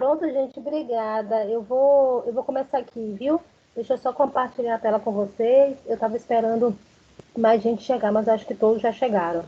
Pronto, gente, obrigada. Eu vou começar aqui, viu? Deixa eu só compartilhar a tela com vocês. Eu estava esperando mais gente chegar, mas acho que todos já chegaram.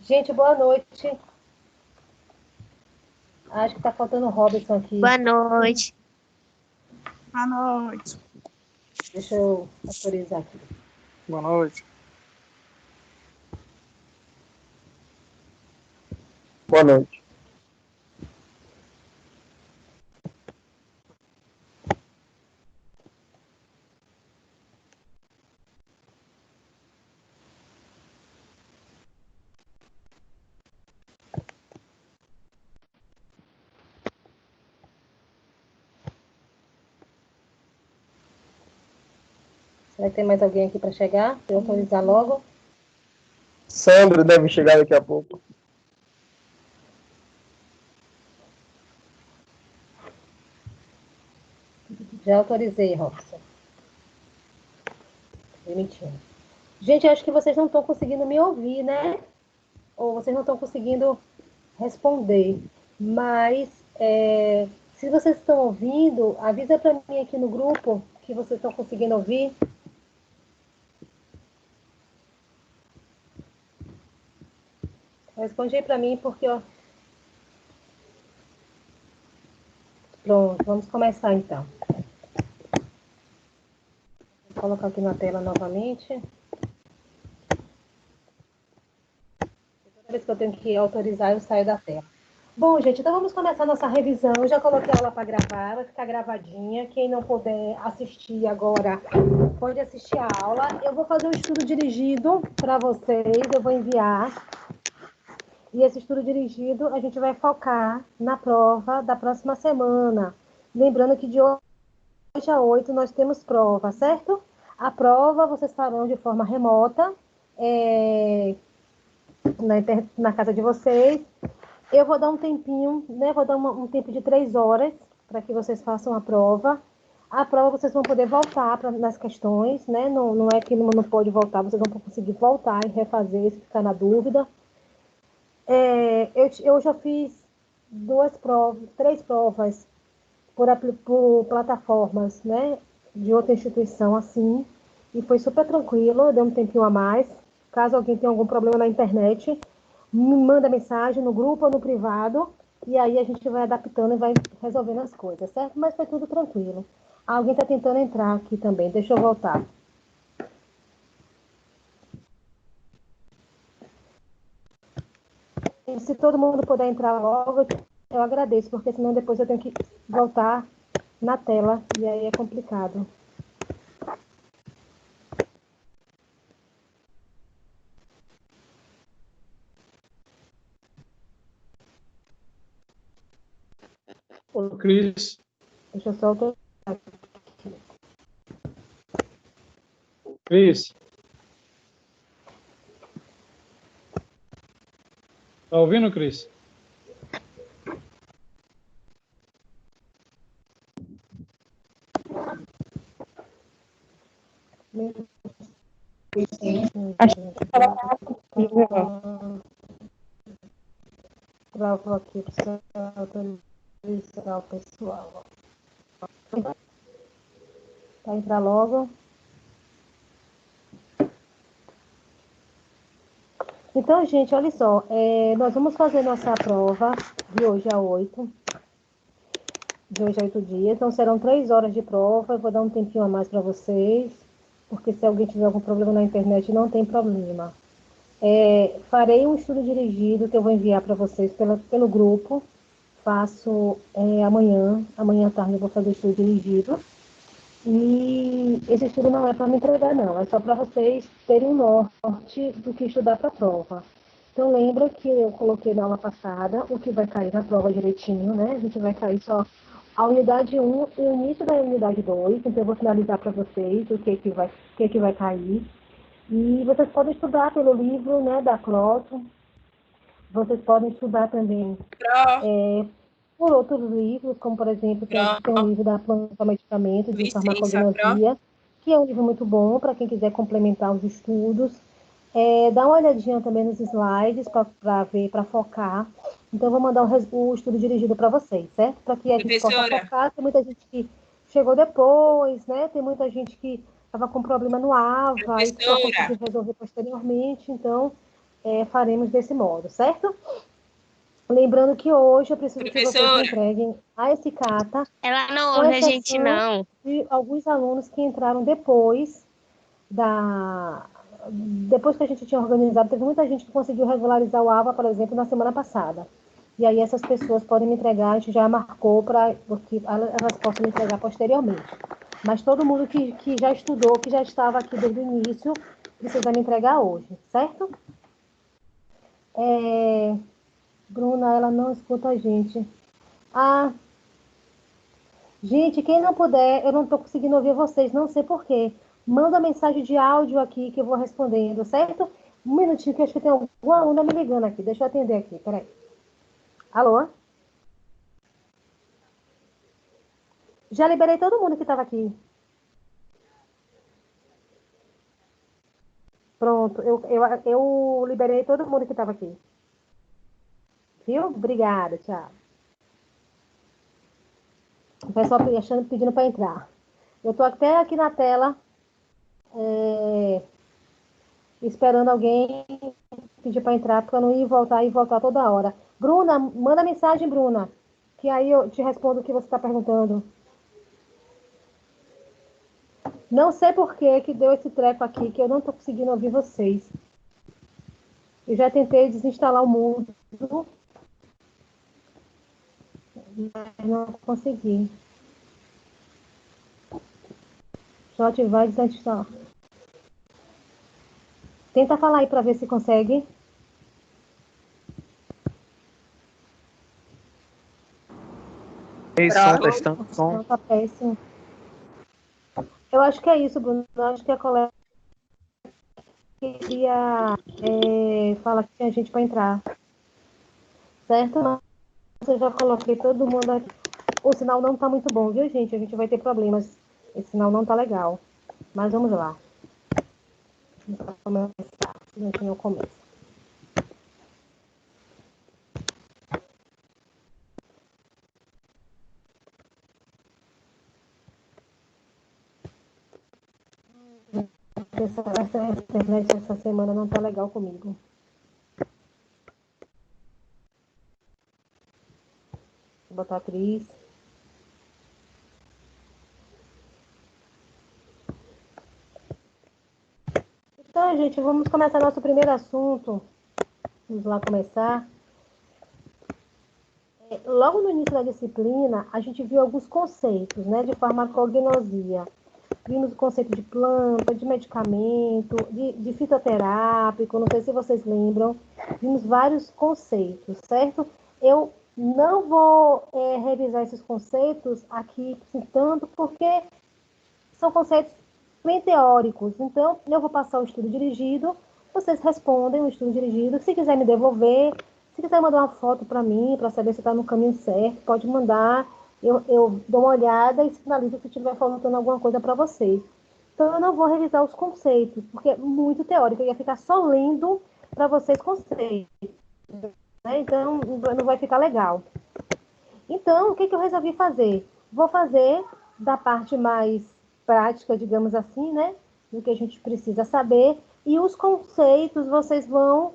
Gente, boa noite. Acho que está faltando o Robson aqui. Boa noite. Boa noite. Deixa eu autorizar aqui. Boa noite. Boa noite. Será que tem mais alguém aqui para chegar? Para eu autorizar logo? Sandro deve chegar daqui a pouco. Já autorizei, Robson. Permitindo. Gente, acho que vocês não estão conseguindo me ouvir, né? Ou vocês não estão conseguindo responder. Mas, se vocês estão ouvindo, avisa para mim aqui no grupo que vocês estão conseguindo ouvir. Responde aí para mim, porque, ó... Pronto, vamos começar então. Vou colocar aqui na tela novamente. Toda vez que eu tenho que autorizar, eu saio da tela. Bom, gente, então vamos começar nossa revisão. Eu já coloquei a aula para gravar, vai ficar gravadinha. Quem não puder assistir agora, pode assistir a aula. Eu vou fazer um estudo dirigido para vocês, eu vou enviar. E esse estudo dirigido, a gente vai focar na prova da próxima semana. Lembrando que de hoje a 8 nós temos prova, certo? A prova vocês farão de forma remota, na casa de vocês. Eu vou dar um tempinho, né? Vou dar um tempo de 3 horas para que vocês façam a prova. A prova vocês vão poder voltar nas questões, né? Não é que não pode voltar, vocês vão conseguir voltar e refazer se ficar na dúvida. Eu já fiz 3 provas por plataformas, né? De outra instituição, assim, e foi super tranquilo, deu um tempinho a mais. Caso alguém tenha algum problema na internet, me manda mensagem no grupo ou no privado, e aí a gente vai adaptando e vai resolvendo as coisas, certo? Mas foi tudo tranquilo. Alguém está tentando entrar aqui também, deixa eu voltar. E se todo mundo puder entrar logo, eu agradeço, porque senão depois eu tenho que voltar na tela, e aí é complicado. Ô, Cris. Deixa eu só autorizar. Cris. Tá ouvindo, Cris? Acho que ela comigo. Travou aqui para autorizar o pessoal. Para entrar logo. Então, gente, olha só, nós vamos fazer nossa prova de hoje a 8, de hoje a 8 dias. Então, serão 3 horas de prova. Eu vou dar um tempinho a mais para vocês, porque se alguém tiver algum problema na internet, não tem problema. Farei um estudo dirigido que eu vou enviar para vocês pelo grupo. Faço amanhã à tarde eu vou fazer o estudo dirigido. E esse estudo não é para me entregar, não. É só para vocês terem um norte do que estudar para a prova. Então, lembra que eu coloquei na aula passada o que vai cair na prova direitinho, né? A gente vai cair só a unidade 1 e o início da unidade 2. Então, eu vou finalizar para vocês o que vai cair. E vocês podem estudar pelo livro, né, da Clóvis. Vocês podem estudar também por outros livros, como, por exemplo, tem um livro da Planta Medicamento, de Farmacognosia, que é um livro muito bom para quem quiser complementar os estudos. Dá uma olhadinha também nos slides para ver, para focar. Então, eu vou mandar o estudo dirigido para vocês, certo? Para que a gente possa focar. Tem muita gente que chegou depois, né? Tem muita gente que estava com problema no AVA e só conseguiu resolver posteriormente. Então, faremos desse modo, certo? Lembrando que hoje eu preciso que vocês me entreguem a escata. Ela não ouve a gente, não. De alguns alunos que entraram depois que a gente tinha organizado. Teve muita gente que conseguiu regularizar o AVA, por exemplo, na semana passada. E aí essas pessoas podem me entregar, a gente já marcou para que elas possam me entregar posteriormente. Mas todo mundo que já estudou, que já estava aqui desde o início, precisa me entregar hoje, certo? Bruna, ela não escuta a gente. Gente, quem não puder, eu não estou conseguindo ouvir vocês, não sei por quê. Manda mensagem de áudio aqui que eu vou respondendo, certo? Um minutinho, que eu acho que tem alguma aluna me ligando aqui. Deixa eu atender aqui, peraí. Alô? Já liberei todo mundo que estava aqui. Pronto, eu liberei todo mundo que estava aqui. Viu? Obrigada, tchau. O pessoal pedindo para entrar. Eu estou até aqui na tela, esperando alguém pedir para entrar, para não ir e voltar toda hora. Bruna, manda mensagem, Bruna, que aí eu te respondo o que você está perguntando. Não sei por que deu esse treco aqui, que eu não estou conseguindo ouvir vocês. Eu já tentei desinstalar o mudo, mas não consegui. Deixa eu ativar e desinstalar. Tenta falar aí para ver se consegue. Ei, som, testando som. Não, tá péssimo. Eu acho que é isso, Bruno. Eu acho que a colega queria falar que tinha gente para entrar. Certo? Mas eu já coloquei todo mundo aqui. O sinal não tá muito bom, viu, gente? A gente vai ter problemas. Esse sinal não tá legal. Mas vamos lá. Vamos começar. Assim eu começo. Essa internet essa semana não tá legal comigo. Vou botar a Cris. Então, gente, vamos começar nosso primeiro assunto. Vamos lá começar. Logo no início da disciplina, a gente viu alguns conceitos, né, de farmacognosia. Vimos o conceito de planta, de medicamento, de fitoterápico, não sei se vocês lembram. Vimos vários conceitos, certo? Eu não vou revisar esses conceitos aqui, tanto, porque são conceitos bem teóricos. Então, eu vou passar o estudo dirigido, vocês respondem o estudo dirigido. Se quiser me devolver, se quiser mandar uma foto para mim, para saber se está no caminho certo, pode mandar. Eu dou uma olhada e sinalizo se estiver faltando alguma coisa para vocês. Então, eu não vou revisar os conceitos, porque é muito teórico. Eu ia ficar só lendo para vocês conceitos. Né? Então, não vai ficar legal. Então, o que eu resolvi fazer? Vou fazer da parte mais prática, digamos assim, né? Do que a gente precisa saber. E os conceitos vocês vão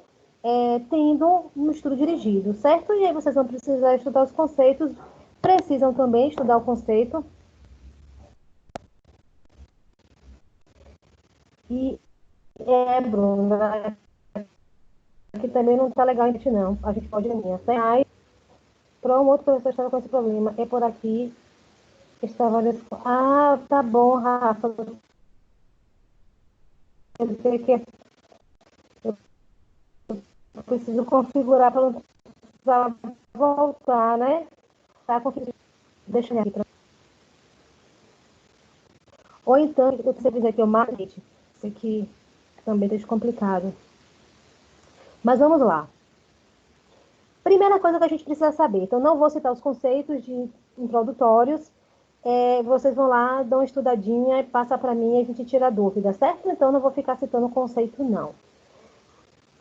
tendo um estudo dirigido, certo? E aí vocês vão precisar estudar os conceitos, precisam também estudar o conceito. E Bruna, aqui também não está legal a gente não. A gente pode ir minha, certo? Aí, para um outro professor estava com esse problema. É por aqui. Estava nesse... Ah, tá bom, Rafa. Quer dizer que eu preciso configurar para não precisar voltar, né? Tá configurado. Deixa eu ver aqui. Ou então, eu preciso dizer que eu matei. Isso aqui também deixa complicado. Mas vamos lá. Primeira coisa que a gente precisa saber. Então, não vou citar os conceitos introdutórios. Vocês vão lá, dão uma estudadinha e passa para mim e a gente tira a dúvida, certo? Então, não vou ficar citando o conceito, não.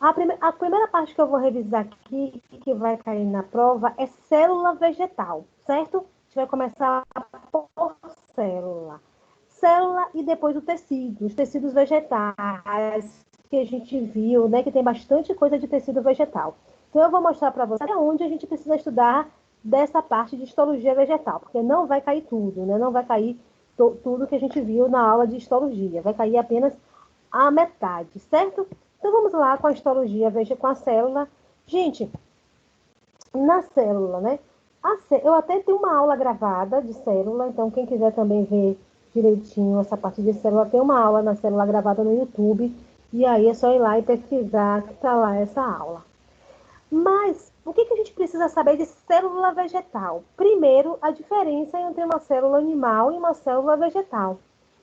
A primeira parte que eu vou revisar aqui, que vai cair na prova, é célula vegetal, certo? A gente vai começar por célula. Célula e depois o tecido, os tecidos vegetais, que a gente viu, né? Que tem bastante coisa de tecido vegetal. Então, eu vou mostrar para vocês onde a gente precisa estudar dessa parte de histologia vegetal, porque não vai cair tudo, né? Não vai cair tudo que a gente viu na aula de histologia, vai cair apenas a metade, certo? Então, vamos lá com a histologia, veja com a célula. Gente, na célula, né? Eu até tenho uma aula gravada de célula, então quem quiser também ver direitinho essa parte de célula, tem uma aula na célula gravada no YouTube, e aí é só ir lá e pesquisar que está lá essa aula. Mas, o que a gente precisa saber de célula vegetal? Primeiro, a diferença entre uma célula animal e uma célula vegetal.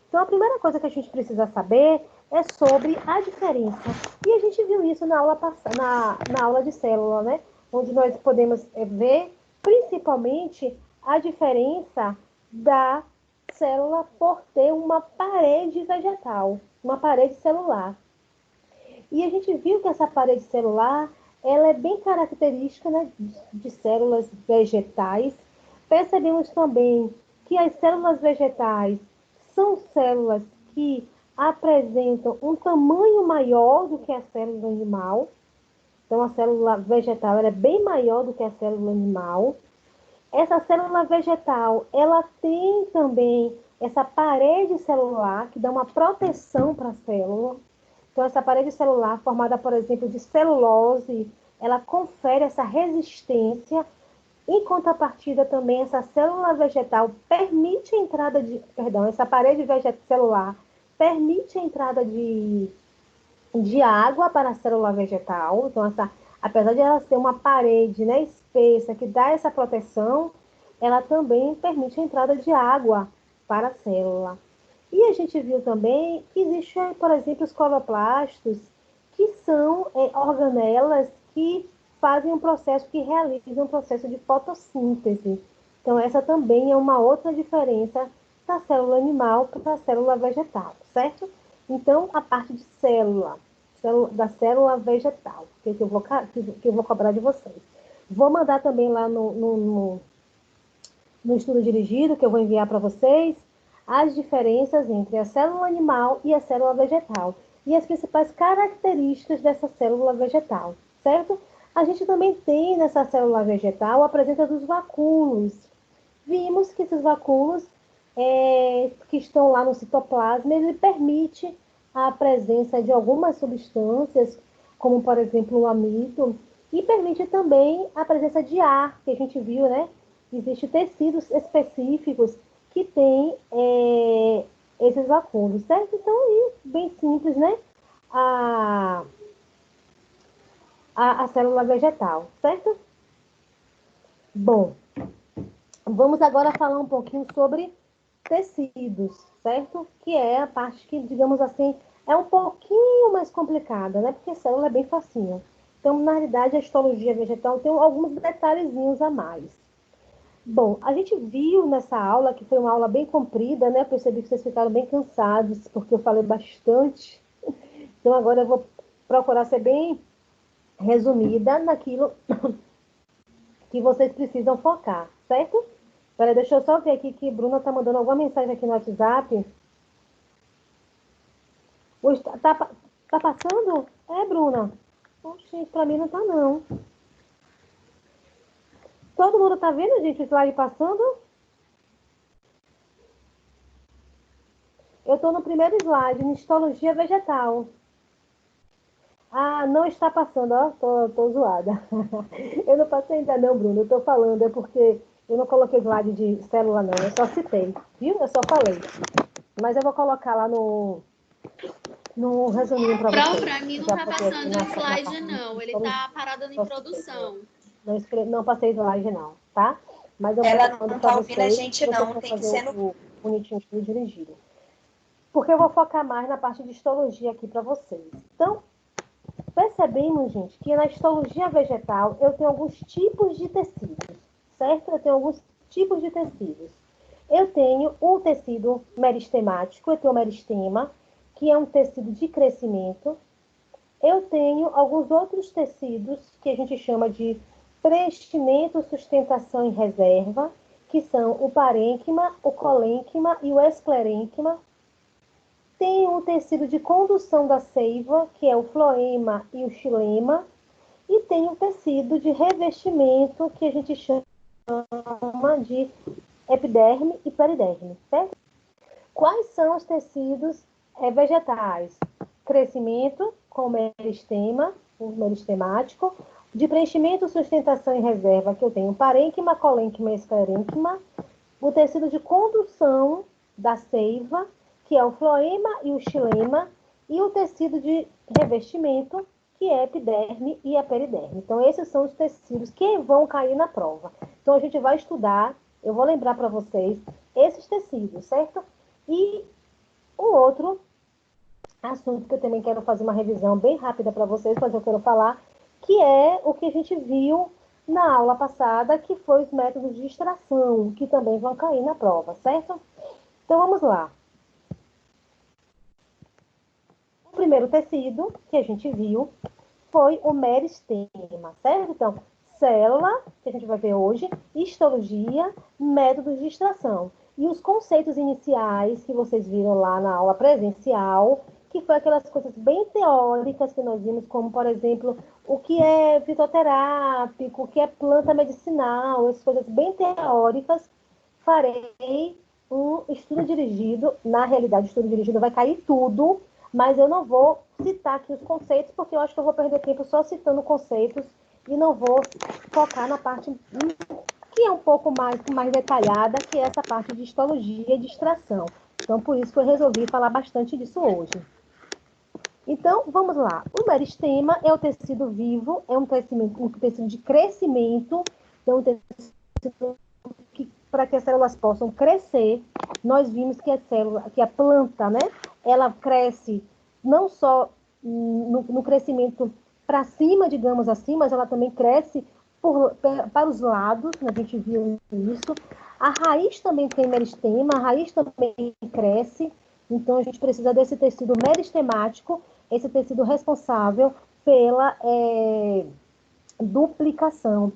Então, a primeira coisa que a gente precisa saber é sobre a diferença. E a gente viu isso na aula, na aula de célula, né? Onde nós podemos ver, principalmente, a diferença da célula por ter uma parede vegetal, uma parede celular. E a gente viu que essa parede celular, ela é bem característica, né, de células vegetais. Percebemos também que as células vegetais são células que apresentam um tamanho maior do que a célula animal. Então, a célula vegetal ela é bem maior do que a célula animal. Essa célula vegetal, ela tem também essa parede celular que dá uma proteção para a célula. Então, essa parede celular, formada, por exemplo, de celulose, ela confere essa resistência. Em contrapartida, também, essa célula vegetal permite a entrada de... Perdão, essa parede celular permite a entrada de água para a célula vegetal. Então, apesar de ela ser uma parede, né, espessa, que dá essa proteção, ela também permite a entrada de água para a célula. E a gente viu também que existem, por exemplo, os cloroplastos, que são organelas que fazem um processo, que realizam um processo de fotossíntese. Então, essa também é uma outra diferença da célula animal para a célula vegetal, certo? Então, a parte de da célula vegetal, que eu vou cobrar de vocês. Vou mandar também lá no estudo dirigido, que eu vou enviar para vocês, as diferenças entre a célula animal e a célula vegetal e as principais características dessa célula vegetal, certo? A gente também tem nessa célula vegetal a presença dos vacúolos. Vimos que esses vacúolos que estão lá no citoplasma, ele permite a presença de algumas substâncias, como, por exemplo, o amido, e permite também a presença de ar, que a gente viu, né? Existem tecidos específicos que têm esses vacúolos, certo? Então, bem simples, né? A célula vegetal, certo? Bom, vamos agora falar um pouquinho sobre tecidos, certo? Que é a parte que, digamos assim, é um pouquinho mais complicada, né? Porque a célula é bem facinho. Então, na realidade, a histologia vegetal tem alguns detalhezinhos a mais. Bom, a gente viu nessa aula, que foi uma aula bem comprida, né? Percebi que vocês ficaram bem cansados, porque eu falei bastante. Então, agora eu vou procurar ser bem resumida naquilo que vocês precisam focar, certo? Peraí, deixa eu só ver aqui que Bruna está mandando alguma mensagem aqui no WhatsApp. Tá passando? Bruna? Gente, pra mim não tá, não. Todo mundo tá vendo, gente, o slide passando? Eu tô no primeiro slide, em histologia vegetal. Ah, não está passando, ó. Tô zoada. Eu não passei ainda não, Bruno. Eu tô falando, é porque eu não coloquei slide de célula, não. Eu só citei, viu? Eu só falei. Mas eu vou colocar lá no resuminho para vocês. Pra mim não tá passando o slide, não. Ele tá parado na introdução. Não passei slide, não, tá? Mas eu Ela vou não tá ouvindo a gente, não. Tem que ser no... o bonitinho tudo dirigido. Porque eu vou focar mais na parte de histologia aqui para vocês. Então, percebemos, gente, que na histologia vegetal eu tenho alguns tipos de tecidos, certo? Eu tenho alguns tipos de tecidos. Eu tenho o tecido meristemático, eu tenho o meristema, que é um tecido de crescimento. Eu tenho alguns outros tecidos que a gente chama de preenchimento, sustentação e reserva, que são o parênquima, o colênquima e o esclerênquima. Tem o tecido de condução da seiva, que é o floema e o xilema. E tem o tecido de revestimento, que a gente chama de epiderme e periderme, certo? Quais são os tecidos vegetais? Crescimento, com meristema, o meristemático. De preenchimento, sustentação e reserva, que eu tenho parênquima, colênquima e esclerênquima. O tecido de condução da seiva, que é o floema e o xilema. E o tecido de revestimento, que é a epiderme e a periderme. Então, esses são os tecidos que vão cair na prova. Então, a gente vai estudar, eu vou lembrar para vocês, esses tecidos, certo? E o outro assunto que eu também quero fazer uma revisão bem rápida para vocês, mas eu quero falar, que é o que a gente viu na aula passada, que foi os métodos de extração, que também vão cair na prova, certo? Então, vamos lá. O primeiro tecido que a gente viu foi o meristema, certo? Então, célula, que a gente vai ver hoje, histologia, métodos de extração. E os conceitos iniciais que vocês viram lá na aula presencial, que foi aquelas coisas bem teóricas que nós vimos, como, por exemplo, o que é fitoterápico, o que é planta medicinal, essas coisas bem teóricas. Farei um estudo dirigido, na realidade, estudo dirigido vai cair tudo, mas eu não vou citar aqui os conceitos, porque eu acho que eu vou perder tempo só citando conceitos e não vou focar na parte que é um pouco mais detalhada, que é essa parte de histologia e de extração. Então, por isso que eu resolvi falar bastante disso hoje. Então, vamos lá. O meristema é o tecido vivo, é um tecido de crescimento, então um tecido que, para que as células possam crescer, nós vimos que a planta, né, ela cresce não só no crescimento para cima, digamos assim, mas ela também cresce para os lados, a gente viu isso. A raiz também tem meristema, a raiz também cresce, então a gente precisa desse tecido meristemático, esse tecido responsável pela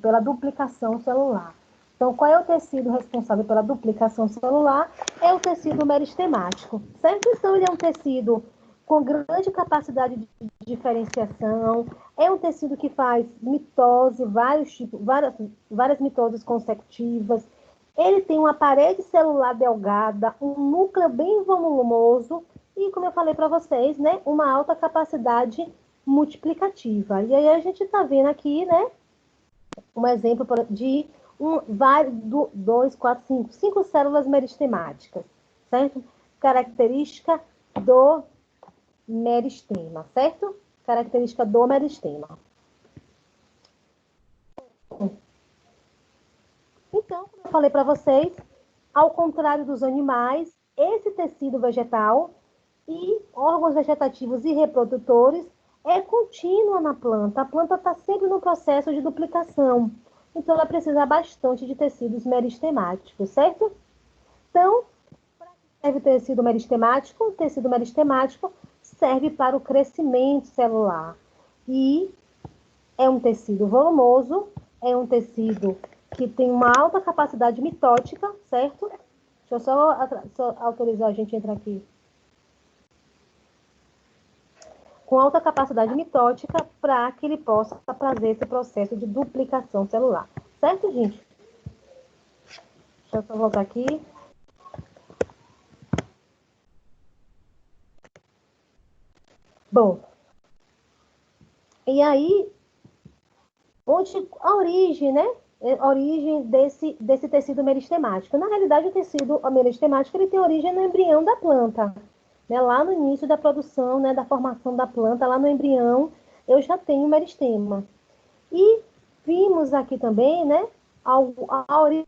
pela duplicação celular. Então, qual é o tecido responsável pela duplicação celular? É o tecido meristemático, certo? Então, ele é um tecido com grande capacidade de diferenciação, é um tecido que faz mitose, várias mitoses consecutivas, ele tem uma parede celular delgada, um núcleo bem volumoso e, como eu falei para vocês, né, uma alta capacidade multiplicativa. E aí a gente está vendo aqui, né, um exemplo de cinco células meristemáticas, certo? Característica do meristema, certo? Característica do meristema. Então, como eu falei para vocês, ao contrário dos animais, esse tecido vegetal e órgãos vegetativos e reprodutores é contínua na planta. A planta está sempre no processo de duplicação. Então, ela precisa bastante de tecidos meristemáticos, certo? Então, para que serve o tecido meristemático? O tecido meristemático serve para o crescimento celular. E é um tecido volumoso, é um tecido que tem uma alta capacidade mitótica, certo? Deixa eu só autorizar a gente a entrar aqui. com alta capacidade mitótica para que ele possa fazer esse processo de duplicação celular. Certo, gente? Deixa eu só voltar aqui. Bom, e aí, onde a origem, né? A origem desse tecido meristemático. Na realidade, o tecido meristemático ele tem origem no embrião da planta. Né? Lá no início da produção, né, da formação da planta, lá no embrião, eu já tenho meristema. E vimos aqui também, né, a origem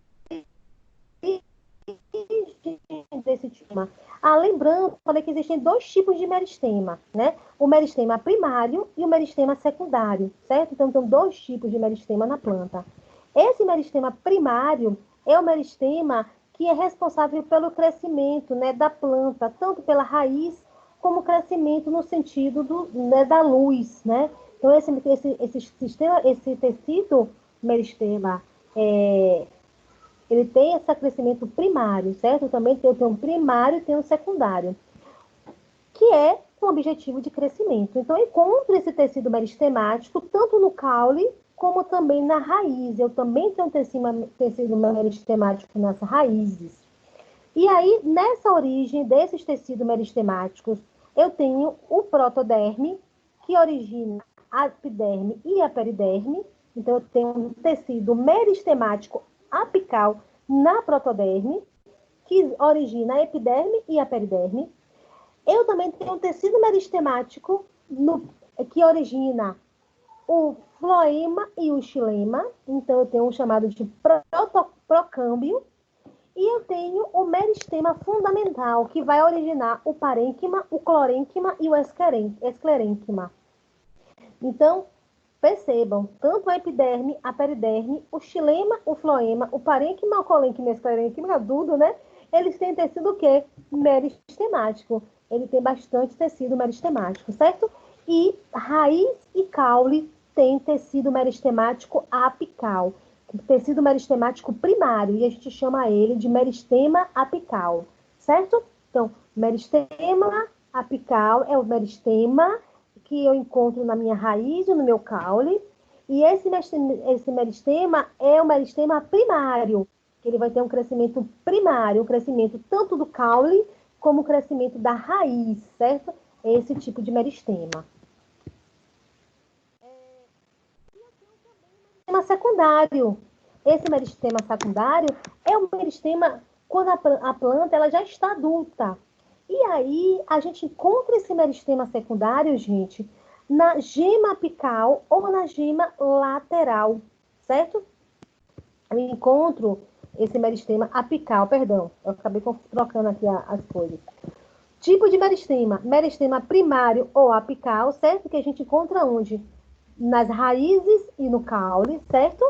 desse tema. Lembrando, falei que existem dois tipos de meristema, né? O meristema primário e o meristema secundário, certo? Então, tem dois tipos de meristema na planta. Esse meristema primário é o meristema que é responsável pelo crescimento, né, da planta, tanto pela raiz como crescimento no sentido né, da luz, né? Então, esse tecido meristema ele tem esse crescimento primário, certo? Também tem um primário e tem um secundário, que é com o objetivo de crescimento. Então, eu encontro esse tecido meristemático tanto no caule como também na raiz. Eu também tenho tecido meristemático nas raízes. E aí, nessa origem desses tecidos meristemáticos, eu tenho o protoderme, que origina a epiderme e a periderme. Então, eu tenho um tecido meristemático apical na protoderme, que origina a epiderme e a periderme. Eu também tenho um tecido meristemático que origina o floema e o xilema. Então, eu tenho um chamado de procâmbio. E eu tenho o meristema fundamental, que vai originar o parênquima, o clorênquima e o esclerênquima. Então, percebam, tanto a epiderme, a periderme, o xilema, o floema, o parênquima, o colênquima e o esclerênquima, tudo, né? Eles têm tecido o quê? Meristemático. Ele tem bastante tecido meristemático, certo? E raiz e caule tem tecido meristemático apical. Tecido meristemático primário, e a gente chama ele de meristema apical, certo? Então, meristema apical é o meristema que eu encontro na minha raiz ou no meu caule, e esse meristema é o meristema primário, que ele vai ter um crescimento primário, um crescimento tanto do caule como o crescimento da raiz, certo? Esse tipo de meristema. Meristema secundário. Esse meristema secundário é um meristema quando a planta ela já está adulta. E aí a gente encontra esse meristema secundário, gente, na gema apical ou na gema lateral, certo? Eu encontro esse meristema apical, perdão, eu acabei trocando aqui as coisas. Tipo de meristema primário ou apical, certo? Que a gente encontra onde? Nas raízes e no caule, certo?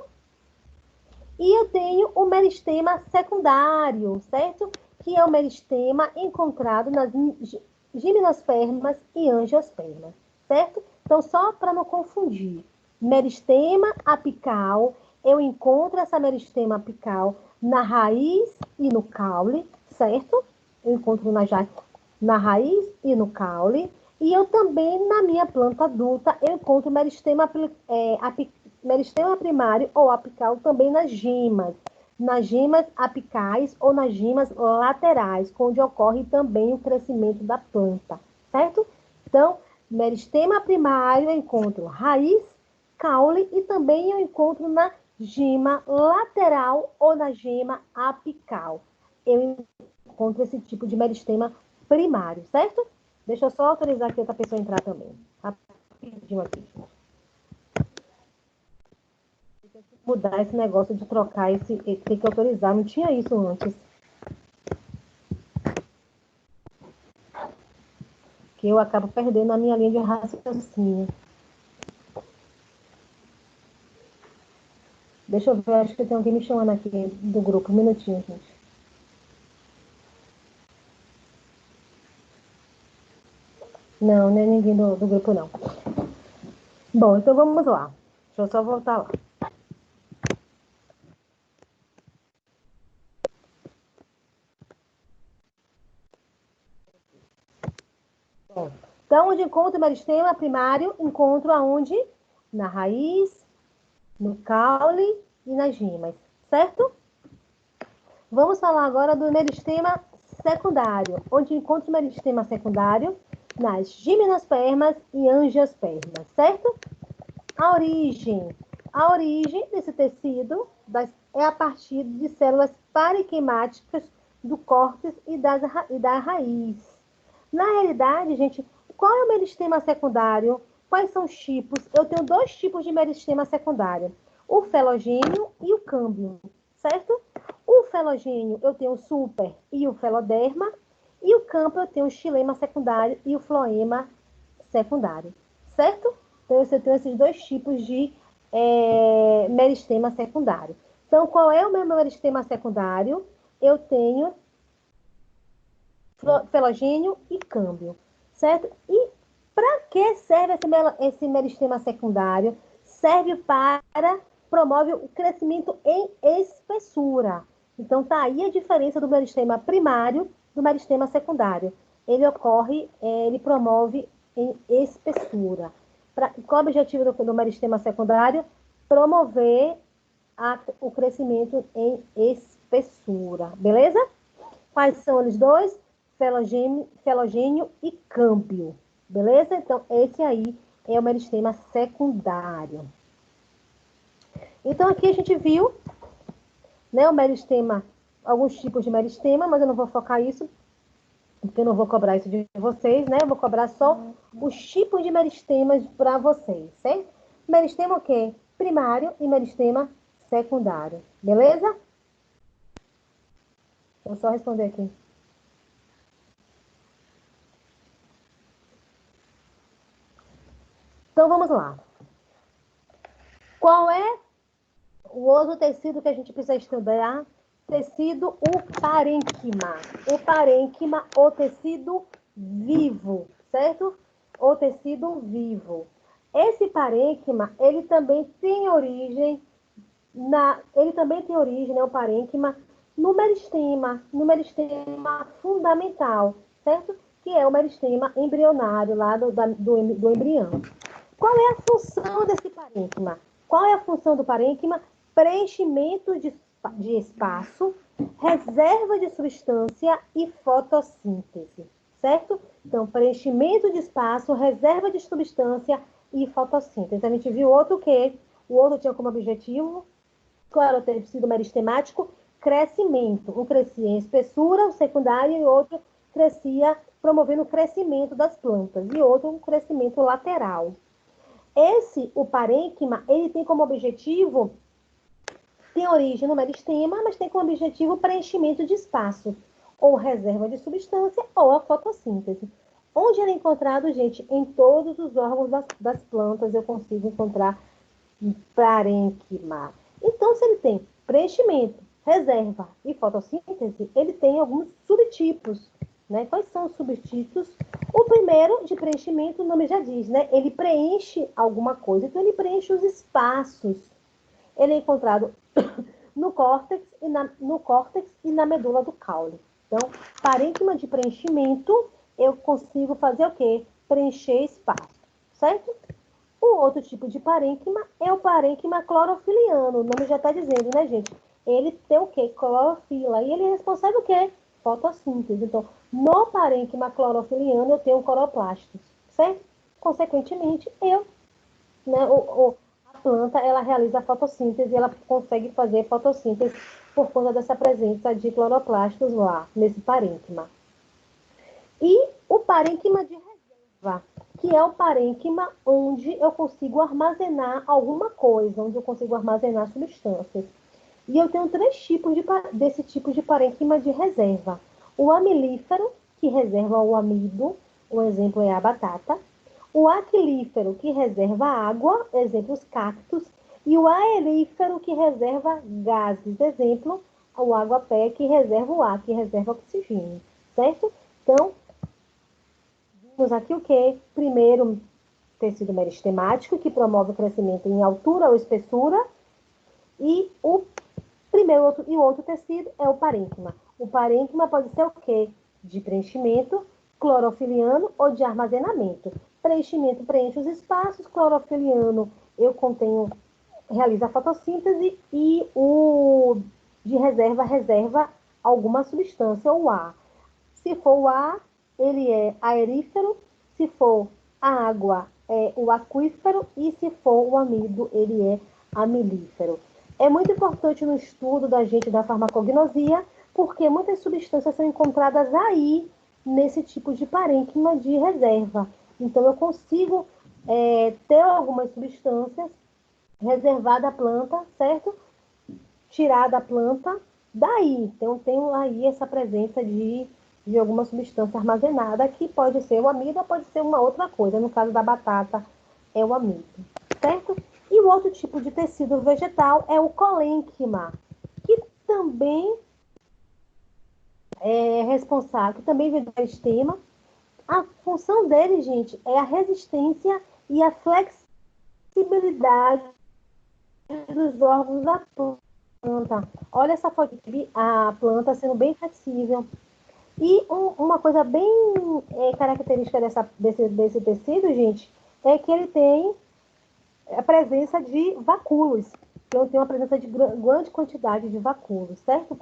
E eu tenho o meristema secundário, certo? Que é o meristema encontrado nas gimnospermas e angiospermas, certo? Então, só para não confundir, meristema apical, eu encontro essa meristema apical na raiz e no caule, certo? Eu encontro na raiz e no caule. E eu também, na minha planta adulta, eu encontro meristema primário ou apical também nas gemas apicais ou nas gemas laterais, onde ocorre também o crescimento da planta, certo? Então, meristema primário eu encontro raiz, caule e também eu encontro na gema lateral ou na gema apical. Eu encontro esse tipo de meristema primário, certo? Deixa eu só autorizar aqui outra pessoa entrar também. Rapidinho aqui. Mudar esse negócio de trocar tem que autorizar, não tinha isso antes. Que eu acabo perdendo a minha linha de raciocínio. Deixa eu ver, acho que tem alguém me chamando aqui do grupo. Um minutinho, gente. Não, não é ninguém do grupo, não. Bom, então vamos lá. Deixa eu só voltar lá. Bom, Então, onde encontro o meristema primário, encontro aonde? Na raiz, no caule e nas gimas, certo? Vamos falar agora do meristema secundário, onde encontro o meristema secundário nas gimnospermas e angiospermas, certo? A origem desse tecido é a partir de células parenquimáticas do córtex e da raiz. Na realidade, gente, qual é o meristema secundário? Quais são os tipos? Eu tenho 2 tipos de meristema secundário, o felogênio e o câmbio, certo? O felogênio eu tenho o super e o feloderma, e o câmbio eu tenho o xilema secundário e o floema secundário, certo? Então, eu tenho esses 2 tipos de meristema secundário. Então, qual é o meu meristema secundário? Eu tenho felogênio e câmbio, certo? E para que serve esse meristema secundário? Serve promove o crescimento em espessura. Então, tá aí a diferença do meristema primário do meristema secundário. Ele promove em espessura. Qual é o objetivo do meristema secundário? Promover o crescimento em espessura, beleza? Quais são eles 2? Felogênio e câmbio, beleza? Então, esse aí é o meristema secundário. Então, aqui a gente viu, né, o meristema, alguns tipos de meristema, mas eu não vou focar isso, porque eu não vou cobrar isso de vocês, né? Eu vou cobrar só os tipos de meristemas para vocês, certo? Meristema o quê? Primário e meristema secundário, beleza? Vou só responder aqui. Então, vamos lá. Qual é o outro tecido que a gente precisa estudar? Tecido, o parênquima. O parênquima, o tecido vivo, certo? O tecido vivo. Esse parênquima, ele também tem origem, né, o parênquima, no meristema fundamental, certo? Que é o meristema embrionário, lá do embrião. Qual é a função desse parênquima? Qual é a função do parênquima? Preenchimento de espaço, reserva de substância e fotossíntese, certo? Então, preenchimento de espaço, reserva de substância e fotossíntese. A gente viu outro que o outro tinha como objetivo, qual era o tecido meristemático? Crescimento. Um crescia em espessura, o secundário, e outro crescia promovendo o crescimento das plantas, e outro um crescimento lateral. O parênquima, ele tem como objetivo, tem origem no meristema, mas tem como objetivo o preenchimento de espaço, ou reserva de substância, ou a fotossíntese. Onde ele é encontrado, gente? Em todos os órgãos das plantas eu consigo encontrar parênquima. Então, se ele tem preenchimento, reserva e fotossíntese, ele tem alguns subtipos, né? Quais são os subtipos? O primeiro, de preenchimento, o nome já diz, né? Ele preenche alguma coisa, então ele preenche os espaços. Ele é encontrado no córtex e na medula do caule. Então, parênquima de preenchimento, eu consigo fazer o quê? Preencher espaço, certo? O outro tipo de parênquima é o parênquima clorofiliano. O nome já está dizendo, né, gente? Ele tem o quê? Clorofila. E ele é responsável o quê? Fotossíntese. Então, no parênquima clorofiliano, eu tenho cloroplastos, certo? Consequentemente, a planta, ela realiza a fotossíntese, ela consegue fazer fotossíntese por conta dessa presença de cloroplastos lá, nesse parênquima. E o parênquima de reserva, que é o parênquima onde eu consigo armazenar alguma coisa, onde eu consigo armazenar substâncias. E eu tenho 3 tipos desse tipo de parênquima de reserva. O amilífero, que reserva o amido, o exemplo é a batata. O aquilífero, que reserva água, exemplo, os cactos. E o aerífero, que reserva gases, exemplo, o aguapé, que reserva o ar, que reserva oxigênio, certo? Então, vimos aqui o quê? Primeiro, tecido meristemático, que promove o crescimento em altura ou espessura. E o outro tecido é o parênquima. O parênquima pode ser o quê? De preenchimento, clorofiliano ou de armazenamento. Preenchimento preenche os espaços, clorofiliano eu contenho, realiza a fotossíntese e o de reserva alguma substância ou ar. Se for o ar, ele é aerífero, se for a água, é o aquífero, e se for o amido, ele é amilífero. É muito importante no estudo da gente da farmacognosia, porque muitas substâncias são encontradas aí, nesse tipo de parênquima de reserva. Então, eu consigo ter algumas substâncias reservar da planta, certo? Tirar da planta daí. Então, tenho aí essa presença de alguma substância armazenada, que pode ser o amido ou pode ser uma outra coisa. No caso da batata, é o amido, certo? E o outro tipo de tecido vegetal é o colênquima, que também é responsável, que também vem do meristema. A função dele, gente, é a resistência e a flexibilidade dos órgãos da planta. Olha essa foto aqui, a planta sendo bem flexível. E uma coisa bem característica desse tecido, gente, é que ele tem a presença de vacúolos. Então, tem uma presença de grande quantidade de vacúolos, certo?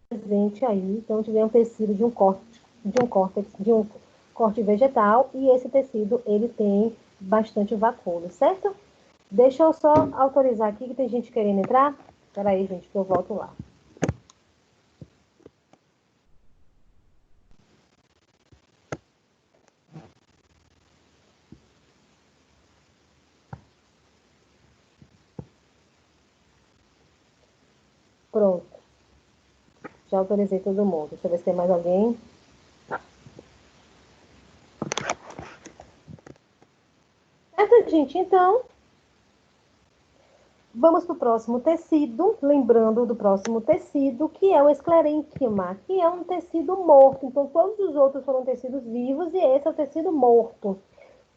Presente aí. Então, tivemos um tecido de um corte vegetal, e esse tecido, ele tem bastante vacúolos, certo? Deixa eu só autorizar aqui, que tem gente querendo entrar. Espera aí, gente, que eu volto lá. Pronto. Já autorizei todo mundo. Deixa eu ver se tem mais alguém. Certo, gente? Então, vamos para o próximo tecido. Lembrando do próximo tecido, que é o esclerênquima, que é um tecido morto. Então, todos os outros foram tecidos vivos e esse é o tecido morto.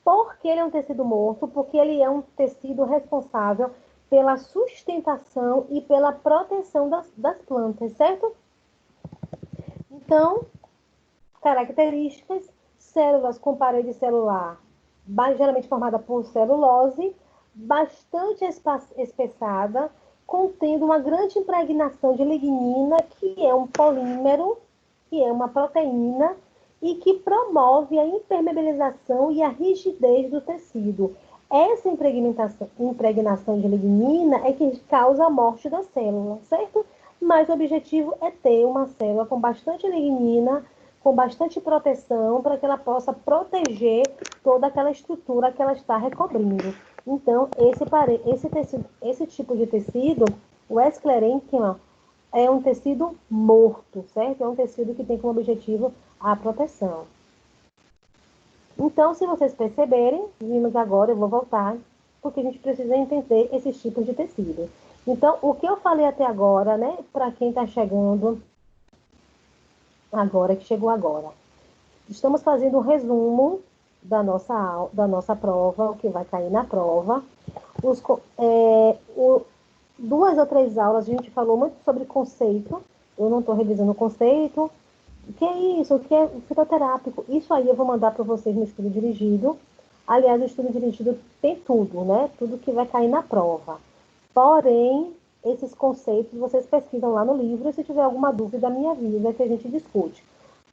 Por que ele é um tecido morto? Porque ele é um tecido responsável pela sustentação e pela proteção das plantas, certo? Então, características: células com parede celular, geralmente formada por celulose, bastante espessada, contendo uma grande impregnação de lignina, que é um polímero, que é uma proteína, e que promove a impermeabilização e a rigidez do tecido. Essa impregnação de lignina é que causa a morte da célula, certo? Mas o objetivo é ter uma célula com bastante lignina, com bastante proteção, para que ela possa proteger toda aquela estrutura que ela está recobrindo. Então, esse tipo de tecido, o esclerênquima, é um tecido morto, certo? É um tecido que tem como objetivo a proteção. Então, se vocês perceberem, vimos agora, eu vou voltar, porque a gente precisa entender esses tipos de tecido. Então, o que eu falei até agora, né, para quem está chegando agora, que chegou agora, estamos fazendo um resumo da nossa prova, o que vai cair na prova. 2 ou 3 aulas a gente falou muito sobre conceito. Eu não estou revisando o conceito. O que é isso? O que é fitoterápico? Isso aí eu vou mandar para vocês no estudo dirigido. Aliás, o estudo dirigido tem tudo, né? Tudo que vai cair na prova. Porém, esses conceitos vocês pesquisam lá no livro, e se tiver alguma dúvida, me avisa que a gente discute.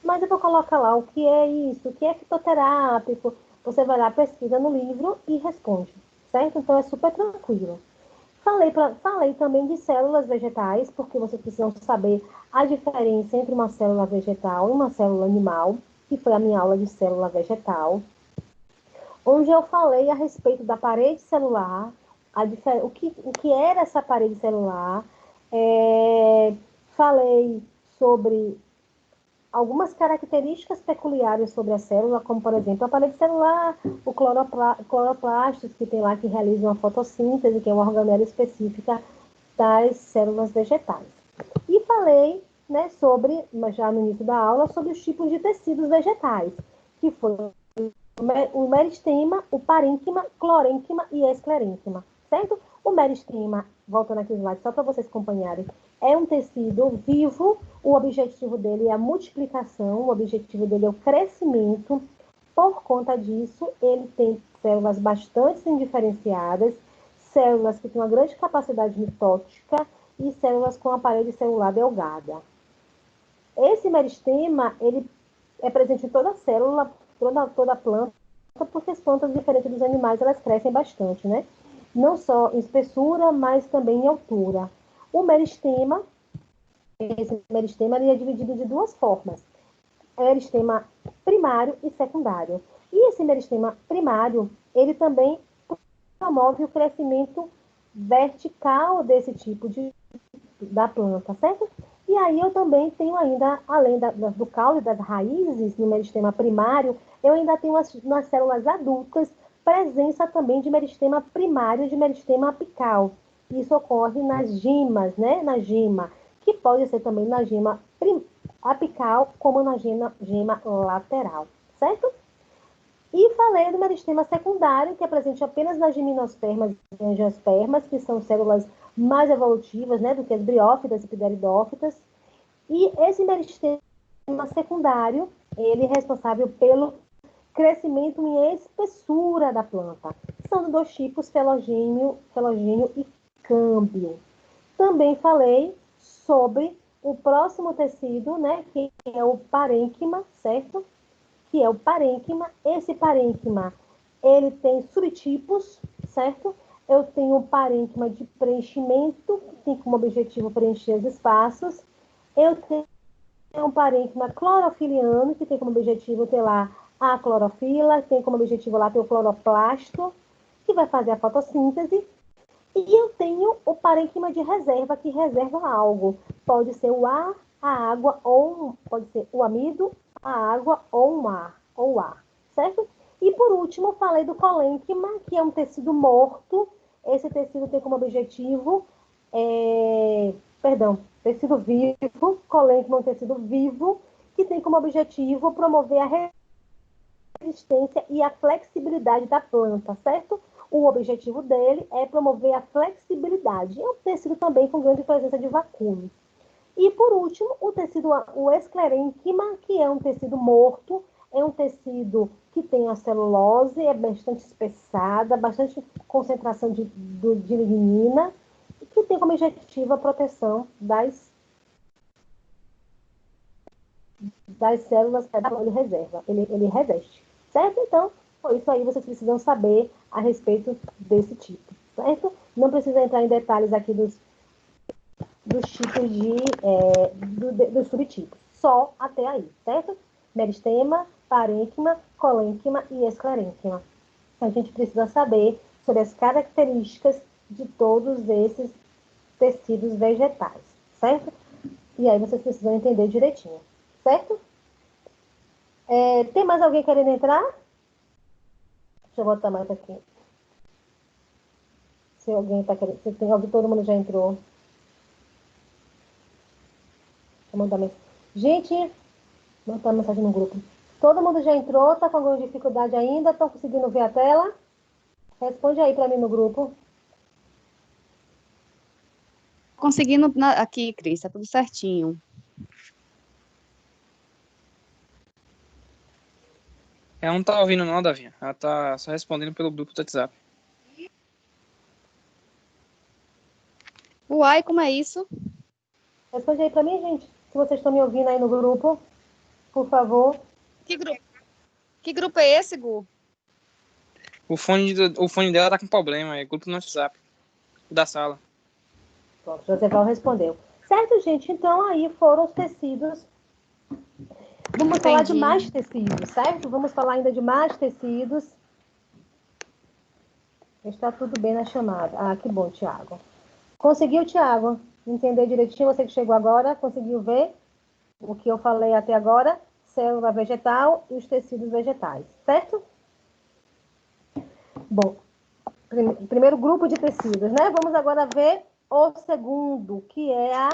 Mas eu vou colocar lá o que é isso, o que é fitoterápico. Você vai lá, pesquisa no livro e responde, certo? Então, é super tranquilo. Falei também de células vegetais, porque vocês precisam saber a diferença entre uma célula vegetal e uma célula animal, que foi a minha aula de célula vegetal, onde eu falei a respeito da parede celular, o que era essa parede celular, falei sobre algumas características peculiares sobre a célula, como, por exemplo, a parede celular, o cloroplastos, que tem lá, que realizam a fotossíntese, que é uma organela específica das células vegetais. E falei, né, já no início da aula, sobre os tipos de tecidos vegetais, que foram o meristema, o parênquima, clorênquima e esclerênquima, certo? O meristema, voltando aqui no slide, só para vocês acompanharem, é um tecido vivo, o objetivo dele é a multiplicação, o objetivo dele é o crescimento. Por conta disso, ele tem células bastante indiferenciadas, células que têm uma grande capacidade mitótica e células com a parede celular delgada. Esse meristema, ele é presente em toda a célula, toda a planta, porque as plantas, diferentes dos animais, elas crescem bastante, né? Não só em espessura, mas também em altura. Esse meristema ele é dividido de duas formas. Meristema primário e secundário. E esse meristema primário, ele também promove o crescimento vertical desse tipo da planta, certo? E aí eu também tenho ainda, além do caule das raízes no meristema primário, eu ainda tenho nas células adultas presença também de meristema primário e de meristema apical. Isso ocorre nas gimas, né? Na gema, que pode ser também na gema apical, como na gema lateral, certo? E falei do meristema secundário, que é presente apenas nas gimnospermas e angiospermas, que são células mais evolutivas, né, do que as briófitas e pteridófitas. E esse meristema secundário, ele é responsável pelo crescimento em espessura da planta. São de dois tipos, felogênio e câmbio. Também falei sobre o próximo tecido, né, que é o parênquima, certo? Que é o parênquima. Esse parênquima, ele tem subtipos, certo? Eu tenho um parênquima de preenchimento, que tem como objetivo preencher os espaços. Eu tenho um parênquima clorofiliano, que tem como objetivo ter lá a clorofila, tem como objetivo lá ter o cloroplasto, que vai fazer a fotossíntese. E eu tenho o parênquima de reserva, que reserva algo. Pode ser o ar, a água, ou pode ser o amido, a água ou o ar, certo? E por último, falei do colênquima, que é um tecido morto. Esse tecido tem como objetivo, tecido vivo, colênquima é um tecido vivo, que tem como objetivo promover a resistência e a flexibilidade da planta, certo? O objetivo dele é promover a flexibilidade. É um tecido também com grande presença de vacúolos. E, por último, o esclerênquima, que é um tecido morto, é um tecido que tem a celulose, é bastante espessada, bastante concentração de lignina, e que tem como objetivo a proteção das células que ele reserva, ele reveste, certo? Então, foi isso aí, vocês precisam saber a respeito desse tipo, certo? Não precisa entrar em detalhes aqui dos tipos dos subtipos, só até aí, certo? Meristema, parênquima, colênquima e esclerênquima. A gente precisa saber sobre as características de todos esses tecidos vegetais, certo? E aí vocês precisam entender direitinho, certo? Tem mais alguém querendo entrar? Deixa eu botar mais aqui. Se alguém está querendo... Se tem alguém, todo mundo já entrou. Deixa eu mandar mensagem. Gente, mandar mensagem no grupo. Todo mundo já entrou? Está com alguma dificuldade ainda? Estão conseguindo ver a tela? Responde aí para mim no grupo. Conseguindo aqui, Cris, tá tudo certinho. Ela não tá ouvindo não, Davi. Ela tá só respondendo pelo grupo do WhatsApp. Uai, como é isso? Responde aí para mim, gente. Se vocês estão me ouvindo aí no grupo, por favor. Que grupo é esse, Gu? O fone dela tá com problema. É grupo no WhatsApp. Da sala. Pronto, Joseval respondeu. Certo, gente? Então, aí foram os tecidos. Vamos falar de mais tecidos, certo? Vamos falar ainda de mais tecidos. Está tudo bem na chamada. Ah, que bom, Tiago. Conseguiu, Tiago? Entender direitinho? Você que chegou agora, conseguiu ver o que eu falei até agora? Célula vegetal e os tecidos vegetais, certo? Bom, primeiro grupo de tecidos, né? Vamos agora ver o segundo, que é a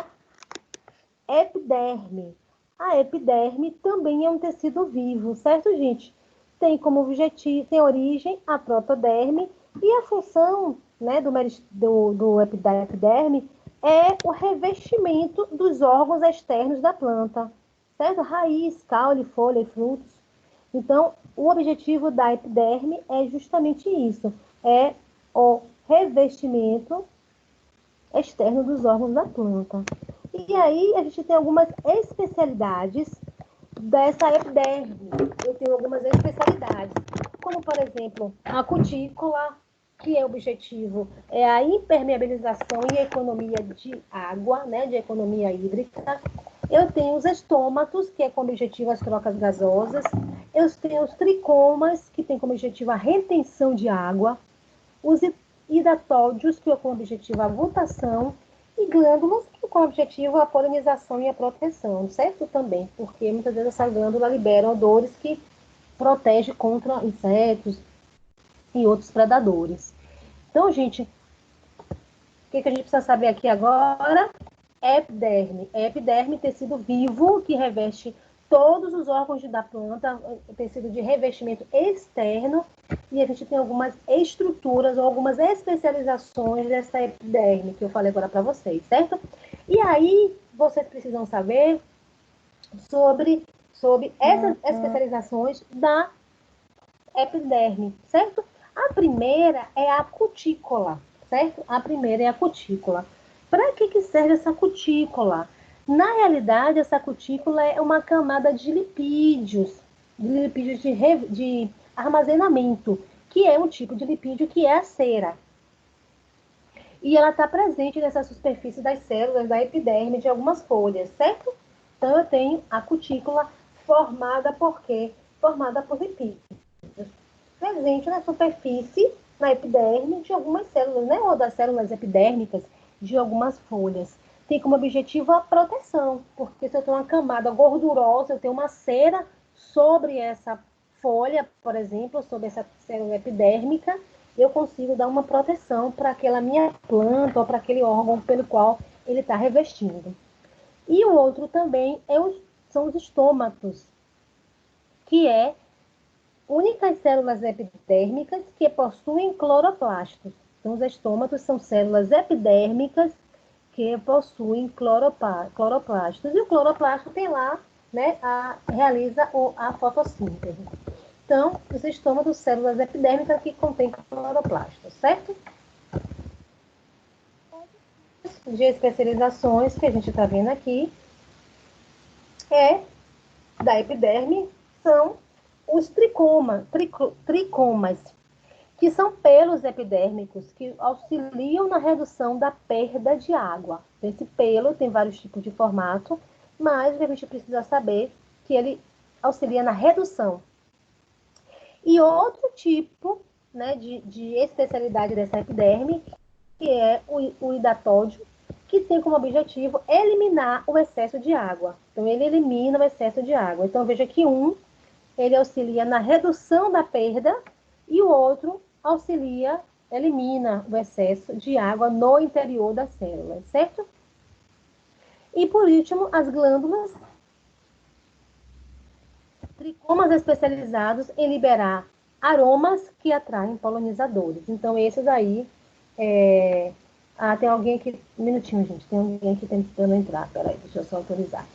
epiderme. A epiderme também é um tecido vivo, certo, gente? Tem como objetivo, tem origem a protoderme e a função, né, da epiderme é o revestimento dos órgãos externos da planta, certo? Raiz, caule, folha e frutos. Então, o objetivo da epiderme é justamente isso, é o revestimento externo dos órgãos da planta. E aí, a gente tem algumas especialidades dessa epiderme. Eu tenho algumas especialidades, como, por exemplo, a cutícula, que é o objetivo, é a impermeabilização e economia de água, né, de economia hídrica. Eu tenho os estômatos, que é com objetivo as trocas gasosas. Eu tenho os tricomas, que tem como objetivo a retenção de água. Os hidatódios, que é com objetivo a votação. E glândulas, que com objetivo a polinização e a proteção, certo? Também, porque muitas vezes essa glândula libera odores que protege contra insetos e outros predadores. Então, gente, o que a gente precisa saber aqui agora? Epiderme. Epiderme, tecido vivo que reveste todos os órgãos da planta, tecido de revestimento externo, e a gente tem algumas estruturas ou algumas especializações dessa epiderme que eu falei agora para vocês, certo? E aí, vocês precisam saber sobre essas especializações da epiderme, certo? A primeira é a cutícula, certo? A primeira é a cutícula. Para que serve essa cutícula? Na realidade, essa cutícula é uma camada de lipídios de armazenamento, que é um tipo de lipídio que é a cera. E ela está presente nessa superfície das células da epiderme de algumas folhas, certo? Então, eu tenho a cutícula formada por quê? Formada por lipídios. Presente na superfície, na epiderme de algumas células, né? Ou das células epidérmicas de algumas folhas. Tem como objetivo a proteção, porque se eu tenho uma camada gordurosa, eu tenho uma cera sobre essa folha, por exemplo, sobre essa célula epidérmica, eu consigo dar uma proteção para aquela minha planta ou para aquele órgão pelo qual ele está revestindo. E o outro também são os estômatos, que é únicas células epidérmicas que possuem cloroplastos. Então, os estômatos são células epidérmicas que possuem cloroplastos. E o cloroplasto tem lá, né, realiza a fotossíntese. Então, os estômatos, células epidérmicas que contêm cloroplastos, certo? De especializações que a gente está vendo aqui da epiderme são os tricomas, que são pelos epidérmicos que auxiliam na redução da perda de água. Esse pelo tem vários tipos de formato, mas a gente precisa saber que ele auxilia na redução. E outro tipo, né, de especialidade dessa epiderme, que é o hidatódio, que tem como objetivo eliminar o excesso de água. Então, ele elimina o excesso de água. Então, veja que ele auxilia na redução da perda e o outro elimina o excesso de água no interior da célula, certo? E, por último, as glândulas, tricomas especializados em liberar aromas que atraem polinizadores. Então, esses aí... tem alguém aqui... Um minutinho, gente. Tem alguém aqui tentando entrar. Peraí, deixa eu só autorizar.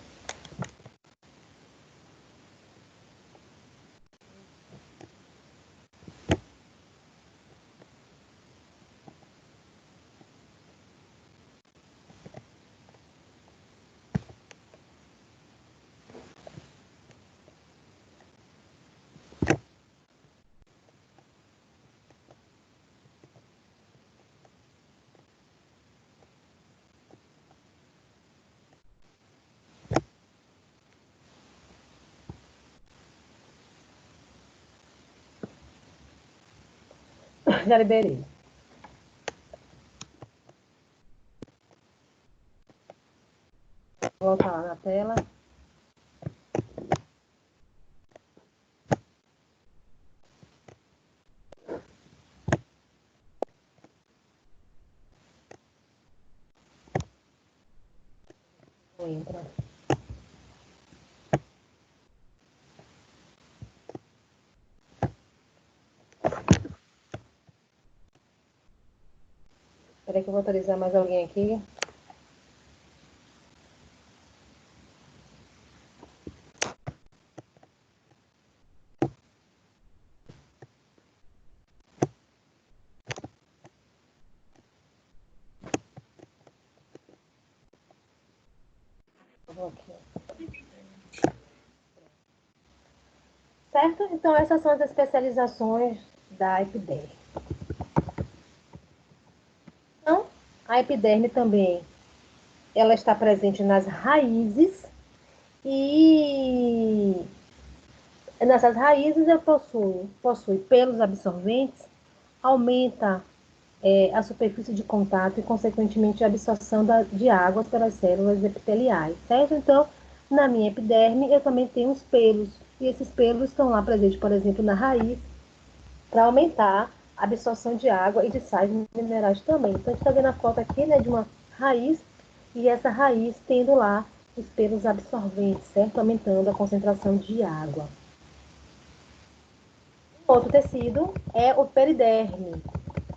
Já liberei. Vou voltar lá na tela. Vou entrar. Espera que eu vou autorizar mais alguém aqui. aqui. Certo? Então, essas são as especializações da epiderme. Então, a epiderme também, ela está presente nas raízes e nessas raízes eu possui pelos absorventes, aumenta a superfície de contato e, consequentemente, a absorção de água pelas células epiteliais, certo? Então, na minha epiderme, eu também tenho os pelos, e esses pelos estão lá presentes, por exemplo, na raiz, para aumentar a absorção de água e de sais minerais também. Então, a gente está vendo a foto aqui, né, de uma raiz, e essa raiz tendo lá os pelos absorventes, certo? Aumentando a concentração de água. Outro tecido é o periderme.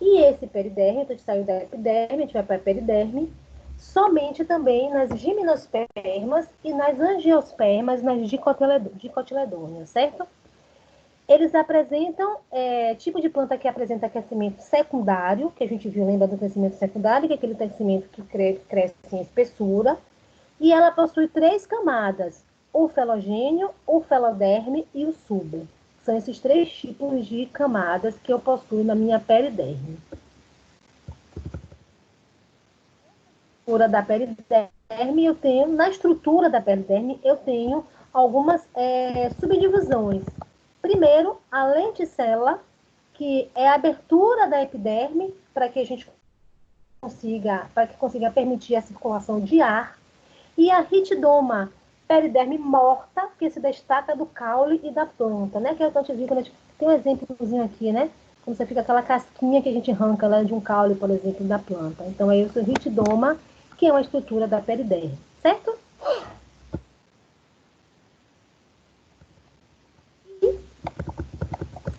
E esse periderme, então a gente saiu da epiderme, a gente vai para a periderme, somente também nas gimnospermas e nas angiospermas, nas dicotiledôneas, certo? Eles apresentam tipo de planta que apresenta crescimento secundário, que a gente viu, lembra do crescimento secundário, que é aquele crescimento que cresce em espessura, e ela possui 3 camadas, o felogênio, o feloderme e o suber. São esses 3 tipos de camadas que eu possuo na minha periderme. Da periderme, na estrutura da periderme, eu tenho algumas subdivisões. Primeiro, a lenticela, que é a abertura da epiderme para que a gente consiga permitir a circulação de ar, e a ritidoma, periderme morta, que se destaca do caule e da planta, né? Que é o que a gente viu quando a gente tem um exemplozinho aqui, né? Como você fica aquela casquinha que a gente arranca lá de um caule, por exemplo, da planta. Então, é isso, o ritidoma, que é uma estrutura da periderme, certo? E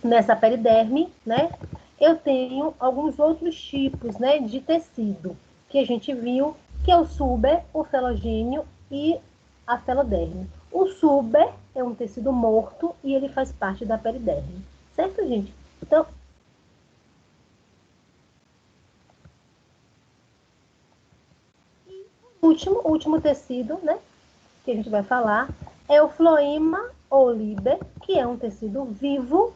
nessa periderme, né? Eu tenho alguns outros tipos, né, de tecido que a gente viu, que é o suber, o felogênio e a feloderme. O suber é um tecido morto e ele faz parte da periderme. Certo, gente? Então, o último tecido, né, que a gente vai falar é o floema ou liber, que é um tecido vivo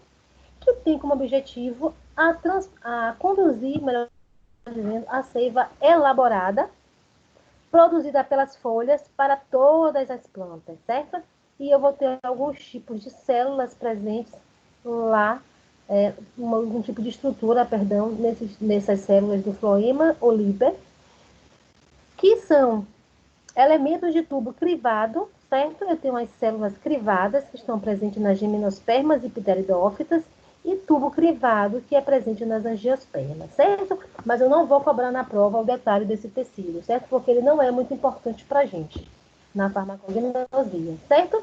que tem como objetivo a conduzir, melhor dizendo, a seiva elaborada produzida pelas folhas para todas as plantas, certo? E eu vou ter alguns tipos de células presentes lá, algum tipo de estrutura, perdão, nessas células do floema ou liber, que são elementos de tubo crivado, certo? Eu tenho as células crivadas, que estão presentes nas gimnospermas e pteridófitas, e tubo crivado, que é presente nas angiospermas, certo? Mas eu não vou cobrar na prova o detalhe desse tecido, certo? Porque ele não é muito importante para a gente na farmacognosia, certo?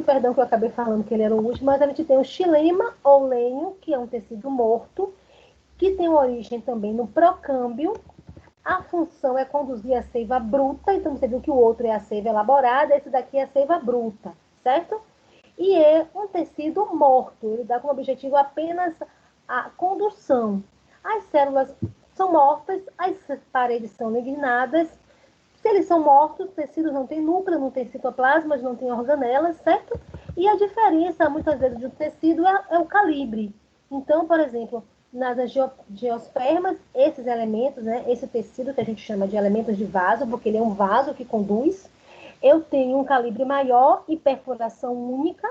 Perdão que eu acabei falando que ele era o último, mas a gente tem o xilema ou lenho, que é um tecido morto, que tem origem também no procâmbio. A função é conduzir a seiva bruta, então você viu que o outro é a seiva elaborada, esse daqui é a seiva bruta, certo? E é um tecido morto, ele dá como objetivo apenas a condução. As células são mortas, as paredes são lignadas. Se eles são mortos, os tecidos não têm núcleo, não tem citoplasmas, não tem organelas, certo? E a diferença, muitas vezes, de um tecido é o calibre. Então, por exemplo, nas angiospermas, esses elementos, né, esse tecido que a gente chama de elementos de vaso, porque ele é um vaso que conduz, eu tenho um calibre maior e perfuração única,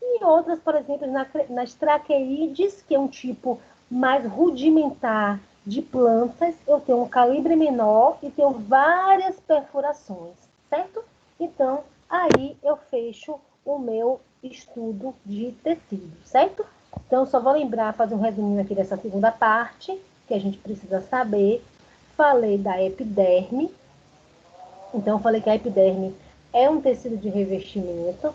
e outras, por exemplo, nas traqueídees, que é um tipo mais rudimentar de plantas, eu tenho um calibre menor e tenho várias perfurações, certo? Então, aí eu fecho o meu estudo de tecido, certo? Então, só vou lembrar, fazer um resuminho aqui dessa segunda parte, que a gente precisa saber. Falei da epiderme. Então, falei que a epiderme é um tecido de revestimento.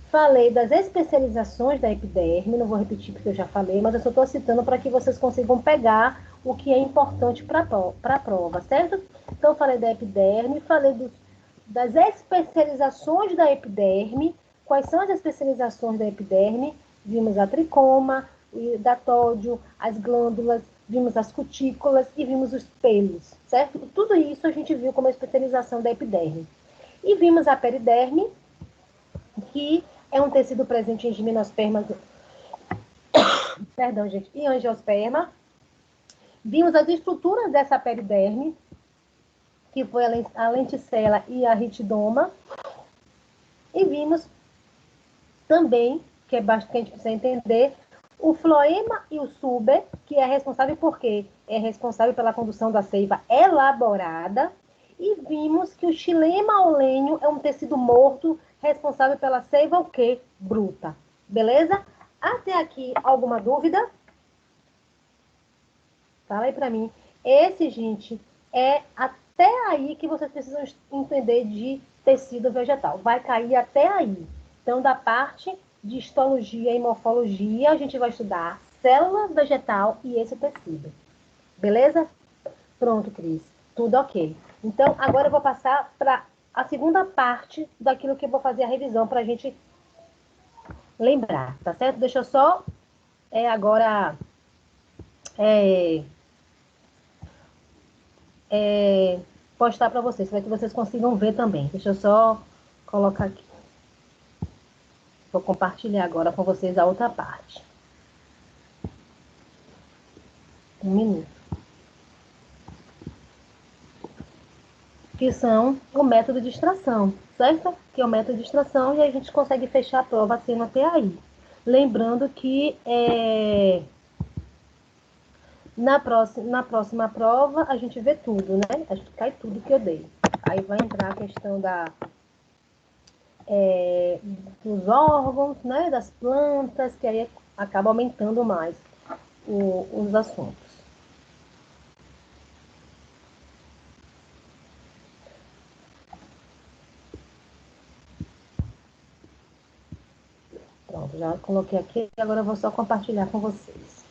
Falei das especializações da epiderme, não vou repetir porque eu já falei, mas eu só estou citando para que vocês consigam pegar o que é importante para a prova, certo? Então, falei da epiderme, falei das especializações da epiderme. Quais são as especializações da epiderme? Vimos a tricoma, o datódio, as glândulas, vimos as cutículas e vimos os pelos, certo? Tudo isso a gente viu como a especialização da epiderme. E vimos a periderme, que é um tecido presente em gimnospermas, perdão, gente, e angiosperma. Vimos as estruturas dessa periderme, que foi a lenticela e a ritidoma. E vimos também, que é bastante que a gente precisa entender, o floema e o suber, que é responsável por quê? É responsável pela condução da seiva elaborada. E vimos que o xilema olênio é um tecido morto responsável pela seiva o quê? Bruta. Beleza? Até aqui, alguma dúvida? Fala aí para mim. Esse, gente, é até aí que vocês precisam entender de tecido vegetal. Vai cair até aí. Então, da parte de histologia e morfologia, a gente vai estudar célula vegetal e esse tecido. Beleza? Pronto, Cris. Tudo ok. Então, agora eu vou passar para a segunda parte daquilo que eu vou fazer a revisão para a gente lembrar, tá certo? Deixa eu só agora postar para vocês, para que vocês consigam ver também. Deixa eu só colocar aqui. Vou compartilhar agora com vocês a outra parte. Um minuto. Que são o método de extração, certo? Que é o método de extração e aí a gente consegue fechar a prova sendo até aí. Lembrando que na próxima prova a gente vê tudo, né? A gente cai tudo que eu dei. Aí vai entrar a questão dos órgãos, né? Das plantas, que aí acaba aumentando mais os assuntos. Pronto, já coloquei aqui, agora eu vou só compartilhar com vocês.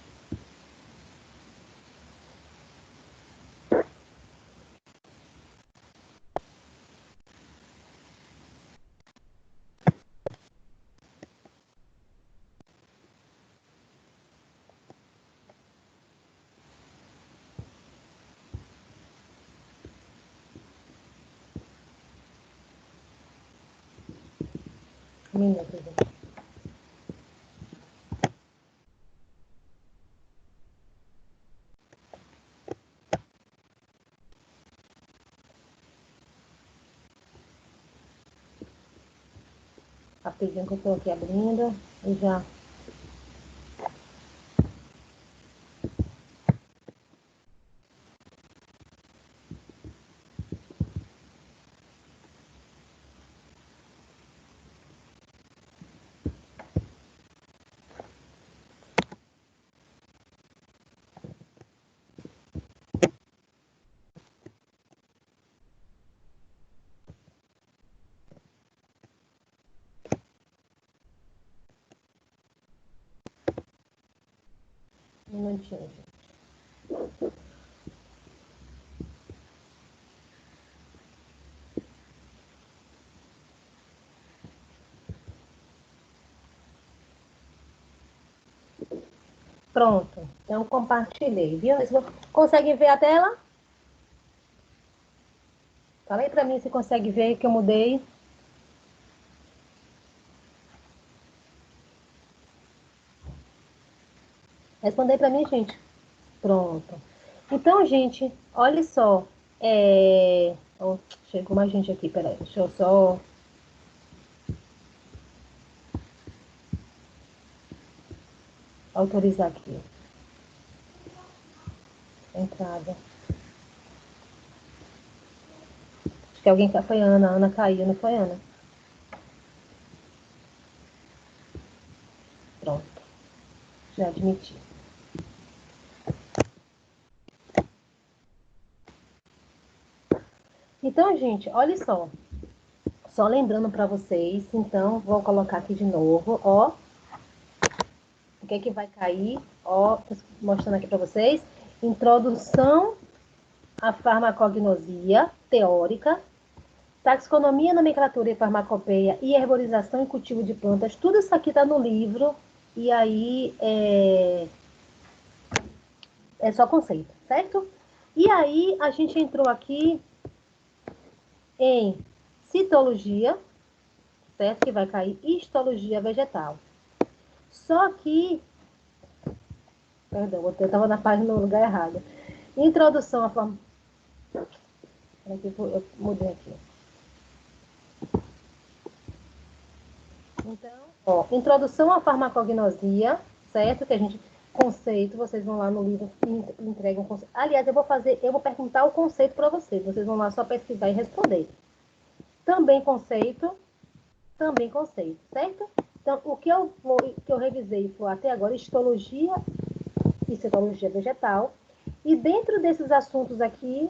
Um minuto, gente. Rapidinho que eu estou aqui abrindo e já. Um minutinho, gente. Pronto. Então, compartilhei, viu? Conseguem ver a tela? Fala aí para mim se consegue ver que eu mudei. Responde aí para mim, gente. Pronto. Então, gente, olha só. Oh, chegou mais gente aqui, peraí. Deixa eu só... autorizar aqui. Entrada. Acho que alguém foi a Ana. A Ana caiu, não foi, Ana? Pronto. Já admiti. Então, gente, olha só. Só lembrando para vocês, então, vou colocar aqui de novo, ó. O que é que vai cair? Ó, mostrando aqui para vocês. Introdução à farmacognosia teórica, taxonomia, nomenclatura e farmacopeia e herborização e cultivo de plantas. Tudo isso aqui está no livro. E aí, É só conceito, certo? E aí, a gente entrou aqui em citologia, certo? Que vai cair histologia vegetal. Só que, perdão, eu estava na página no lugar errado. Introdução à forma... Aqui, eu mudei aqui. Então, ó, introdução à farmacognosia, certo? Que a gente... Conceito, vocês vão lá no livro e entregam o conceito. Aliás, eu vou perguntar o conceito para vocês. Vocês vão lá só pesquisar e responder. Também conceito, certo? Então, o que eu revisei foi até agora histologia e citologia vegetal. E dentro desses assuntos daqui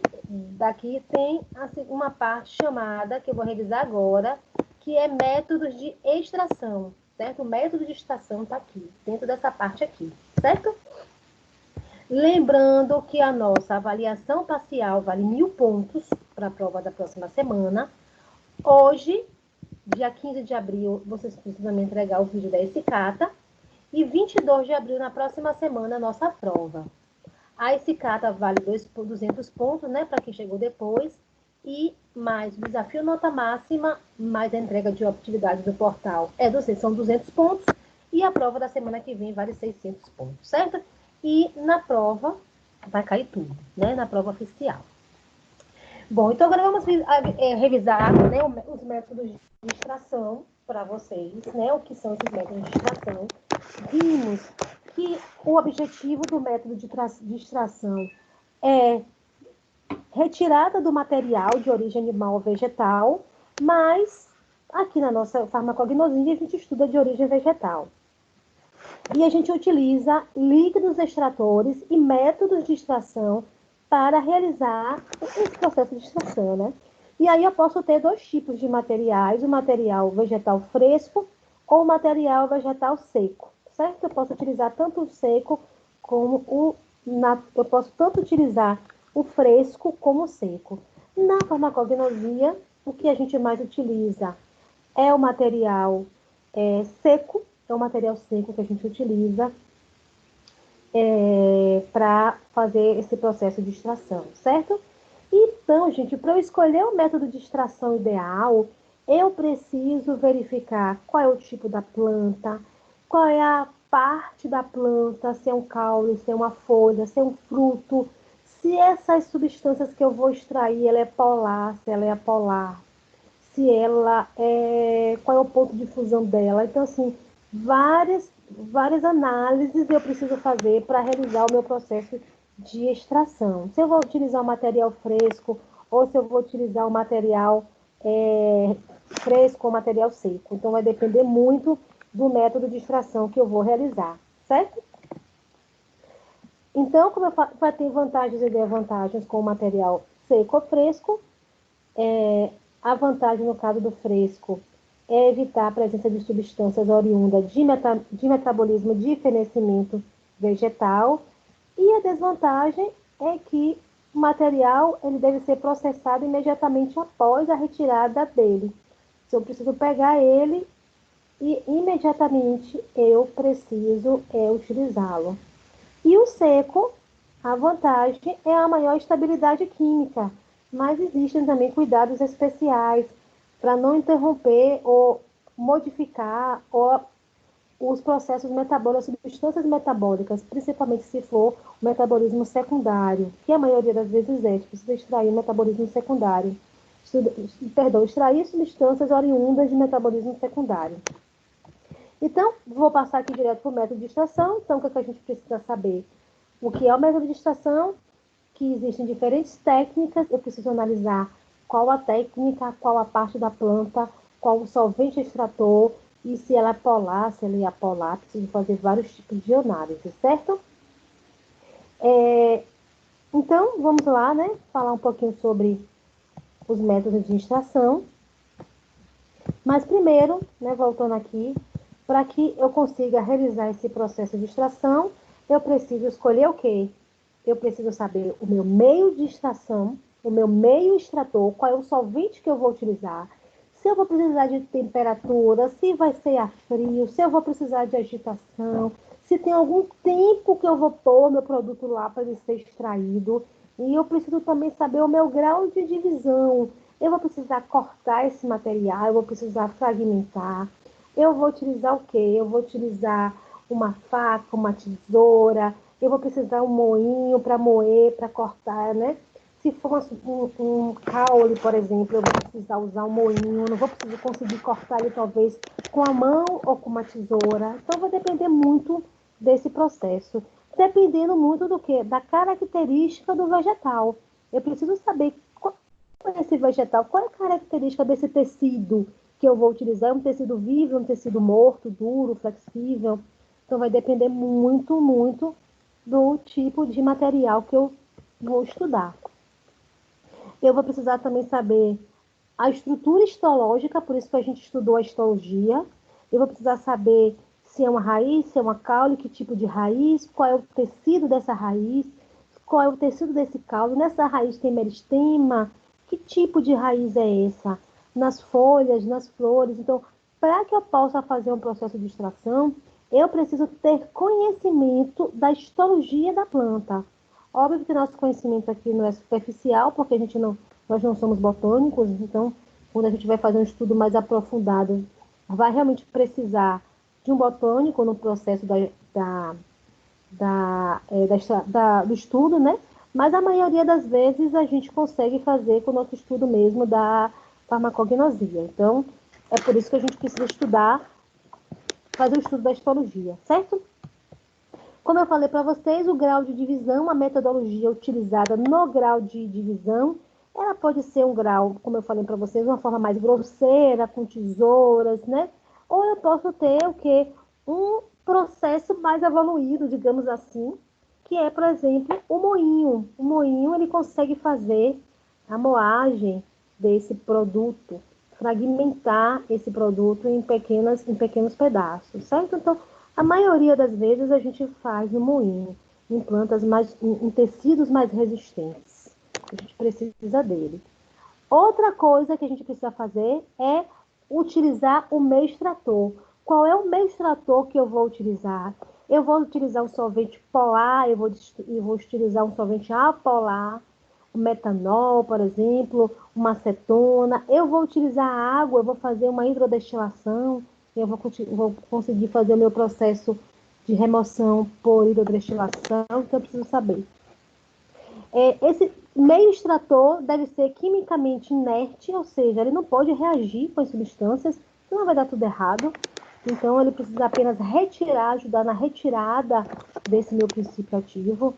tem assim, uma parte chamada, que eu vou revisar agora, que é métodos de extração, certo? O método de extração está aqui, dentro dessa parte aqui, certo? Lembrando que a nossa avaliação parcial vale 1.000 pontos para a prova da próxima semana. Hoje, dia 15 de abril, vocês precisam me entregar o vídeo da Escicata. E 22 de abril, na próxima semana, a nossa prova. A Escicata vale 200 pontos, né, para quem chegou depois. E mais o desafio nota máxima, mais a entrega de atividades do portal são 200 pontos. E a prova da semana que vem vale 600 pontos, certo? E na prova vai cair tudo, né, na prova oficial. Bom, então agora vamos revisar, né, os métodos de extração para vocês, né, o que são esses métodos de extração. Vimos que o objetivo do método de extração é retirada do material de origem animal ou vegetal, mas aqui na nossa farmacognosia a gente estuda de origem vegetal. E a gente utiliza líquidos extratores e métodos de extração para realizar esse processo de extração, né? E aí eu posso ter dois tipos de materiais, o material vegetal fresco ou o material vegetal seco, certo? Eu posso utilizar tanto o seco como eu posso tanto utilizar o fresco como o seco. Na farmacognosia, o que a gente mais utiliza é o material seco, é o material seco que a gente utiliza para fazer esse processo de extração, certo? Então, gente, para eu escolher o método de extração ideal, eu preciso verificar qual é o tipo da planta, qual é a parte da planta, se é um caule, se é uma folha, se é um fruto, se essas substâncias que eu vou extrair, ela é polar, se ela é apolar, se ela qual é o ponto de fusão dela. Então, assim, várias análises eu preciso fazer para realizar o meu processo de extração. Se eu vou utilizar o material fresco ou se eu vou utilizar o material fresco ou material seco. Então, vai depender muito do método de extração que eu vou realizar, certo? Então, como vai ter vantagens e desvantagens com o material seco ou fresco, a vantagem no caso do fresco é evitar a presença de substâncias oriundas de metabolismo de fenecimento vegetal. E a desvantagem é que o material ele deve ser processado imediatamente após a retirada dele. Se eu preciso pegar ele e imediatamente eu preciso utilizá-lo. E o seco, a vantagem é a maior estabilidade química, mas existem também cuidados especiais para não interromper ou modificar os processos metabólicos, substâncias metabólicas, principalmente se for o metabolismo secundário, que a maioria das vezes precisa extrair o metabolismo secundário. Extrair substâncias oriundas de metabolismo secundário. Então, vou passar aqui direto para o método de extração. Então, o que a gente precisa saber? O que é o método de extração? Que existem diferentes técnicas. Eu preciso analisar qual a técnica, qual a parte da planta, qual o solvente extrator, e se ela é polar, se ela é apolar. Preciso fazer vários tipos de análise, certo? Então, vamos lá, né? Falar um pouquinho sobre os métodos de extração. Mas primeiro, né, voltando aqui, para que eu consiga realizar esse processo de extração, eu preciso escolher o quê? Eu preciso saber o meu meio de extração, o meu meio extrator, qual é o solvente que eu vou utilizar, se eu vou precisar de temperatura, se vai ser a frio, se eu vou precisar de agitação, se tem algum tempo que eu vou pôr meu produto lá para ele ser extraído. E eu preciso também saber o meu grau de divisão. Eu vou precisar cortar esse material, eu vou precisar fragmentar. Eu vou utilizar o quê? Eu vou utilizar uma faca, uma tesoura, eu vou precisar um moinho para moer, para cortar, né? Se for um caule, por exemplo, eu vou precisar usar um moinho, não vou precisar conseguir cortar ele talvez com a mão ou com uma tesoura. Então vai depender muito desse processo. Dependendo muito do quê? Da característica do vegetal. Eu preciso saber qual é esse vegetal, qual é a característica desse tecido que eu vou utilizar. É um tecido vivo, um tecido morto, duro, flexível. Então vai depender muito, muito do tipo de material que eu vou estudar. Eu vou precisar também saber a estrutura histológica, por isso que a gente estudou a histologia. Eu vou precisar saber se é uma raiz, se é uma caule, que tipo de raiz, qual é o tecido dessa raiz, qual é o tecido desse caule. Nessa raiz tem meristema, que tipo de raiz é essa? Nas folhas, nas flores. Então, para que eu possa fazer um processo de extração, eu preciso ter conhecimento da histologia da planta. Óbvio que nosso conhecimento aqui não é superficial, porque nós não somos botânicos, então, quando a gente vai fazer um estudo mais aprofundado, vai realmente precisar de um botânico no processo do estudo, né? Mas a maioria das vezes a gente consegue fazer com o nosso estudo mesmo da farmacognosia. Então, é por isso que a gente precisa fazer o estudo da histologia, certo? Como eu falei para vocês, o grau de divisão, a metodologia utilizada no grau de divisão, ela pode ser um grau, como eu falei para vocês, uma forma mais grosseira, com tesouras, né? Ou eu posso ter o quê? Um processo mais evoluído, digamos assim, que é, por exemplo, o moinho. O moinho, ele consegue fazer a moagem desse produto, fragmentar esse produto em pequenos pedaços, certo? Então, a maioria das vezes a gente faz no moinho, em plantas em tecidos mais resistentes. A gente precisa dele. Outra coisa que a gente precisa fazer é utilizar o meio extrator. Qual é o meio extrator que eu vou utilizar? Eu vou utilizar um solvente polar, eu vou utilizar um solvente apolar, o metanol, por exemplo, uma acetona. Eu vou utilizar água, eu vou fazer uma hidrodestilação, eu vou conseguir fazer o meu processo de remoção por hidrodestilação, então eu preciso saber. Esse meio extrator deve ser quimicamente inerte, ou seja, ele não pode reagir com as substâncias, senão vai dar tudo errado. Então, ele precisa apenas ajudar na retirada desse meu princípio ativo.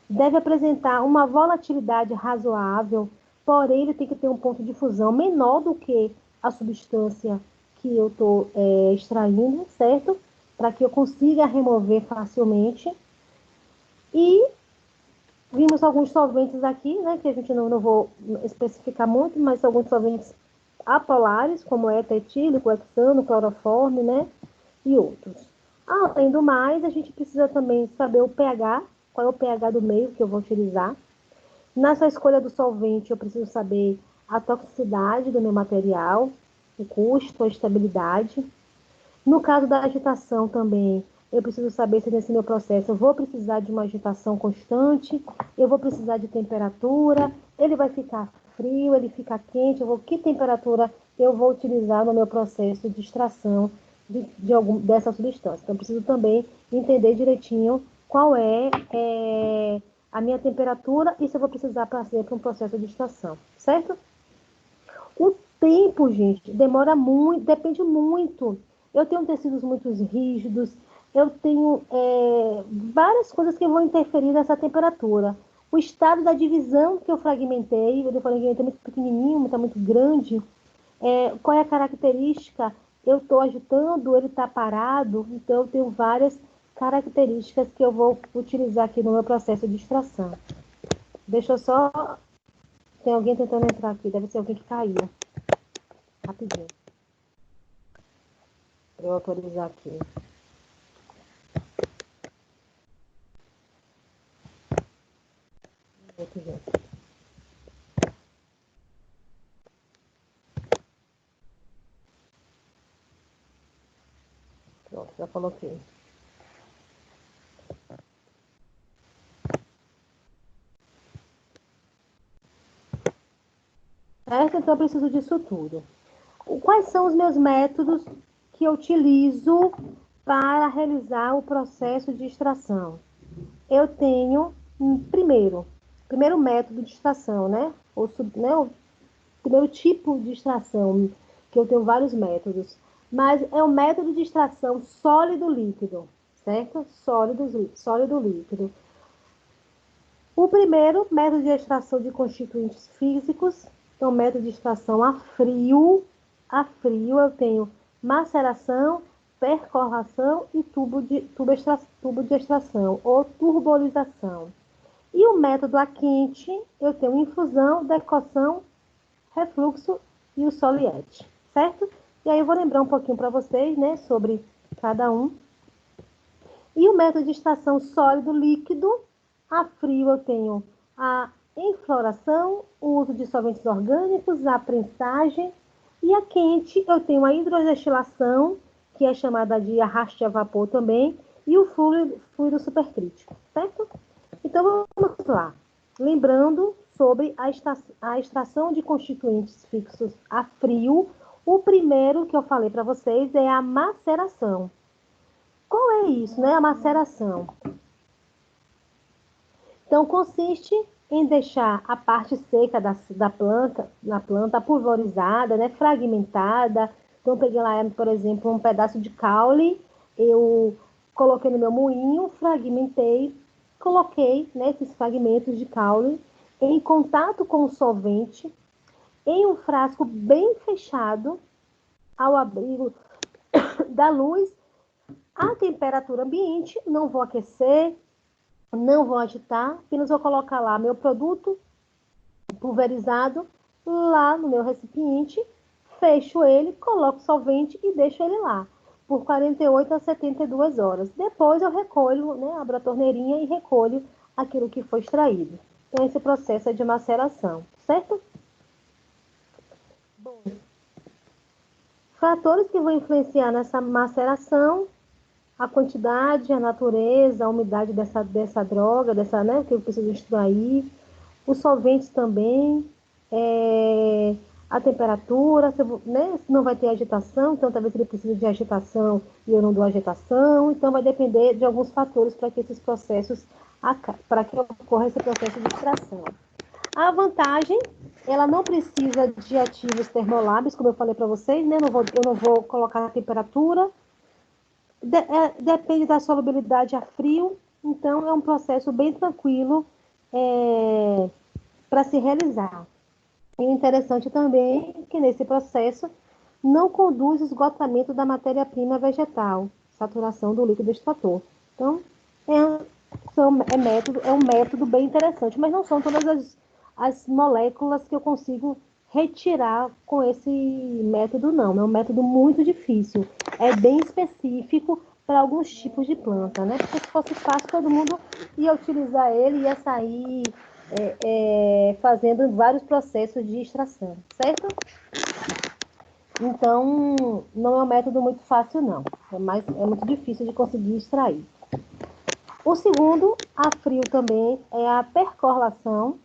Deve apresentar uma volatilidade razoável, porém, ele tem que ter um ponto de fusão menor do que a substância que eu estou extraindo, certo? Para que eu consiga remover facilmente. E vimos alguns solventes aqui, né, que a gente não vou especificar muito, mas alguns solventes apolares, como éter etílico, hexano, cloroforme, né, e outros. Além do mais, a gente precisa também saber o pH, qual é o pH do meio que eu vou utilizar. Nessa escolha do solvente, eu preciso saber a toxicidade do meu material, o custo, a estabilidade. No caso da agitação também, eu preciso saber se nesse meu processo eu vou precisar de uma agitação constante, eu vou precisar de temperatura, ele vai ficar frio, ele fica quente, que temperatura eu vou utilizar no meu processo de extração dessa substância. Então, eu preciso também entender direitinho qual é a minha temperatura e se eu vou precisar fazer para um processo de extração, certo? O tempo, gente, demora muito, depende muito. Eu tenho tecidos muito rígidos, eu tenho várias coisas que vão interferir nessa temperatura. O estado da divisão que eu fragmentei muito pequenininho, está muito grande. Qual é a característica? Eu estou agitando, ele está parado, então eu tenho várias características que eu vou utilizar aqui no meu processo de extração. Deixa eu só... Tem alguém tentando entrar aqui, deve ser alguém que caiu. Rapidinho. Para eu autorizar aqui. Outro jeito. Pronto, já coloquei. certo? Então, eu preciso disso tudo. Quais são os meus métodos que eu utilizo para realizar o processo de extração? Eu tenho, primeiro método de extração, né? O primeiro tipo de extração, que eu tenho vários métodos, mas é o método de extração sólido-líquido, certo? Sólido-líquido. O primeiro método de extração de constituintes físicos é o método de extração a frio. A frio eu tenho maceração, percolação e tubo de extração, ou turbolização. E o método a quente, eu tenho infusão, decocção, refluxo e o Soliet, certo? E aí eu vou lembrar um pouquinho para vocês, né, sobre cada um. E o método de extração sólido-líquido, a frio eu tenho a enfloração, o uso de solventes orgânicos, a prensagem, e a quente eu tenho a hidrodestilação, que é chamada de arraste a vapor também, e o fluido supercrítico, certo? Então, vamos lá. Lembrando sobre a extração de constituintes fixos a frio, o primeiro que eu falei para vocês é a maceração. Qual é isso, né? A maceração. Então, consiste em deixar a parte seca da planta pulverizada, né, fragmentada. Então, eu peguei lá, por exemplo, um pedaço de caule, eu coloquei no meu moinho, fragmentei, coloquei, né, esses fragmentos de caule em contato com o solvente, em um frasco bem fechado, ao abrigo da luz, a temperatura ambiente, não vou aquecer, não vou agitar, apenas vou colocar lá meu produto pulverizado lá no meu recipiente, fecho ele, coloco solvente e deixo ele lá por 48 a 72 horas. Depois eu recolho, né, abro a torneirinha e recolho aquilo que foi extraído. Então, esse processo é de maceração, certo? Bom, fatores que vão influenciar nessa maceração: a quantidade, a natureza, a umidade dessa droga, né, que eu preciso extrair, os solventes também, a temperatura, né, se não vai ter agitação, então talvez ele precise de agitação e eu não dou agitação, então vai depender de alguns fatores para que esses processos, para que ocorra esse processo de extração. A vantagem, ela não precisa de ativos termolábicos, como eu falei para vocês, né, eu não vou colocar a temperatura, depende da solubilidade a frio, então é um processo bem tranquilo para se realizar. E o interessante também é que nesse processo não conduz esgotamento da matéria-prima vegetal, saturação do líquido extrator. Então, é um método bem interessante, mas não são todas as moléculas que eu consigo retirar com esse método, não. É um método muito difícil. É bem específico para alguns tipos de planta, né? Porque se fosse fácil, todo mundo ia utilizar ele e ia sair fazendo vários processos de extração, certo? Então, não é um método muito fácil, não. É muito difícil de conseguir extrair. O segundo, a frio também, é a percolação.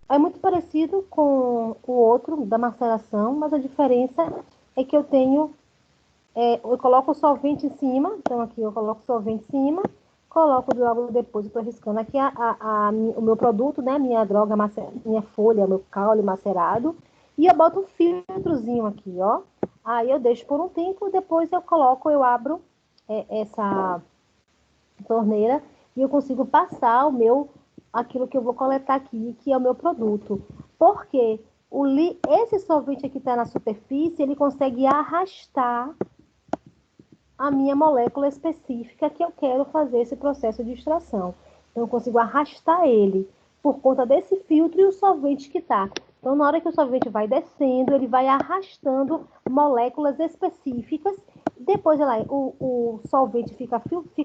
É muito parecido com o outro, da maceração, mas a diferença é que eu coloco o solvente em cima, então aqui eu coloco o solvente em cima, coloco logo depois, eu estou riscando aqui o meu produto, né, minha droga, minha folha, meu caule macerado, e eu boto um filtrozinho aqui, ó. Aí eu deixo por um tempo, depois eu abro essa torneira e eu consigo passar aquilo que eu vou coletar aqui, que é o meu produto. Porque esse solvente aqui está na superfície, ele consegue arrastar a minha molécula específica que eu quero fazer esse processo de extração. Então, eu consigo arrastar ele por conta desse filtro e o solvente que está. Então, na hora que o solvente vai descendo, ele vai arrastando moléculas específicas. Depois, o solvente fica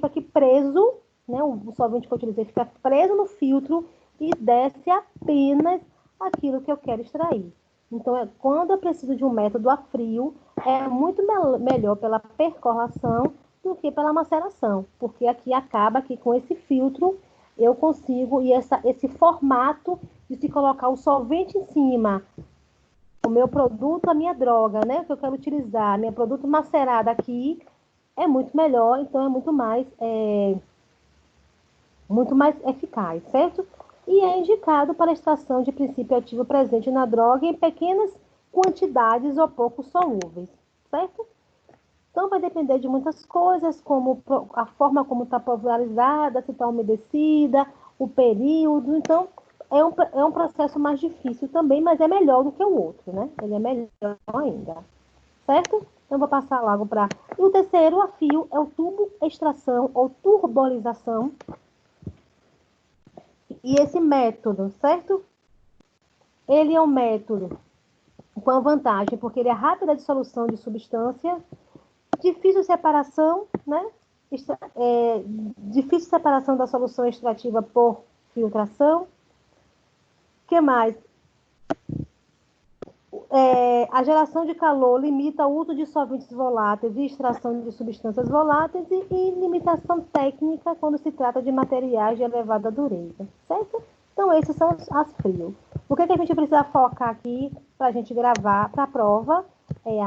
aqui preso, né? O solvente que eu utilizei fica preso no filtro e desce apenas aquilo que eu quero extrair. Então, quando eu preciso de um método a frio, é muito melhor pela percolação do que pela maceração, porque aqui acaba que com esse filtro eu consigo, e esse formato de se colocar o solvente em cima meu produto, a minha droga, né? Que eu quero utilizar, meu produto macerado aqui é muito melhor, então é muito mais eficaz, certo? E é indicado para a extração de princípio ativo presente na droga em pequenas quantidades ou pouco solúveis, certo? Então, vai depender de muitas coisas, como a forma como está pulverizada, se está umedecida, o período. Então, é um processo mais difícil também, mas é melhor do que o outro, né? Ele é melhor ainda, certo? Então, vou passar logo para... E o terceiro a fio é o tubo extração ou turbolização. E esse método, certo? Ele é um método com a vantagem, porque ele é rápido a dissolução de substância, difícil separação, né? Difícil separação da solução extrativa por filtração. O que mais? A geração de calor limita o uso de solventes voláteis e extração de substâncias voláteis e limitação técnica quando se trata de materiais de elevada dureza, certo? Então, esses são as frio. O que a gente precisa focar aqui para a gente gravar para a prova é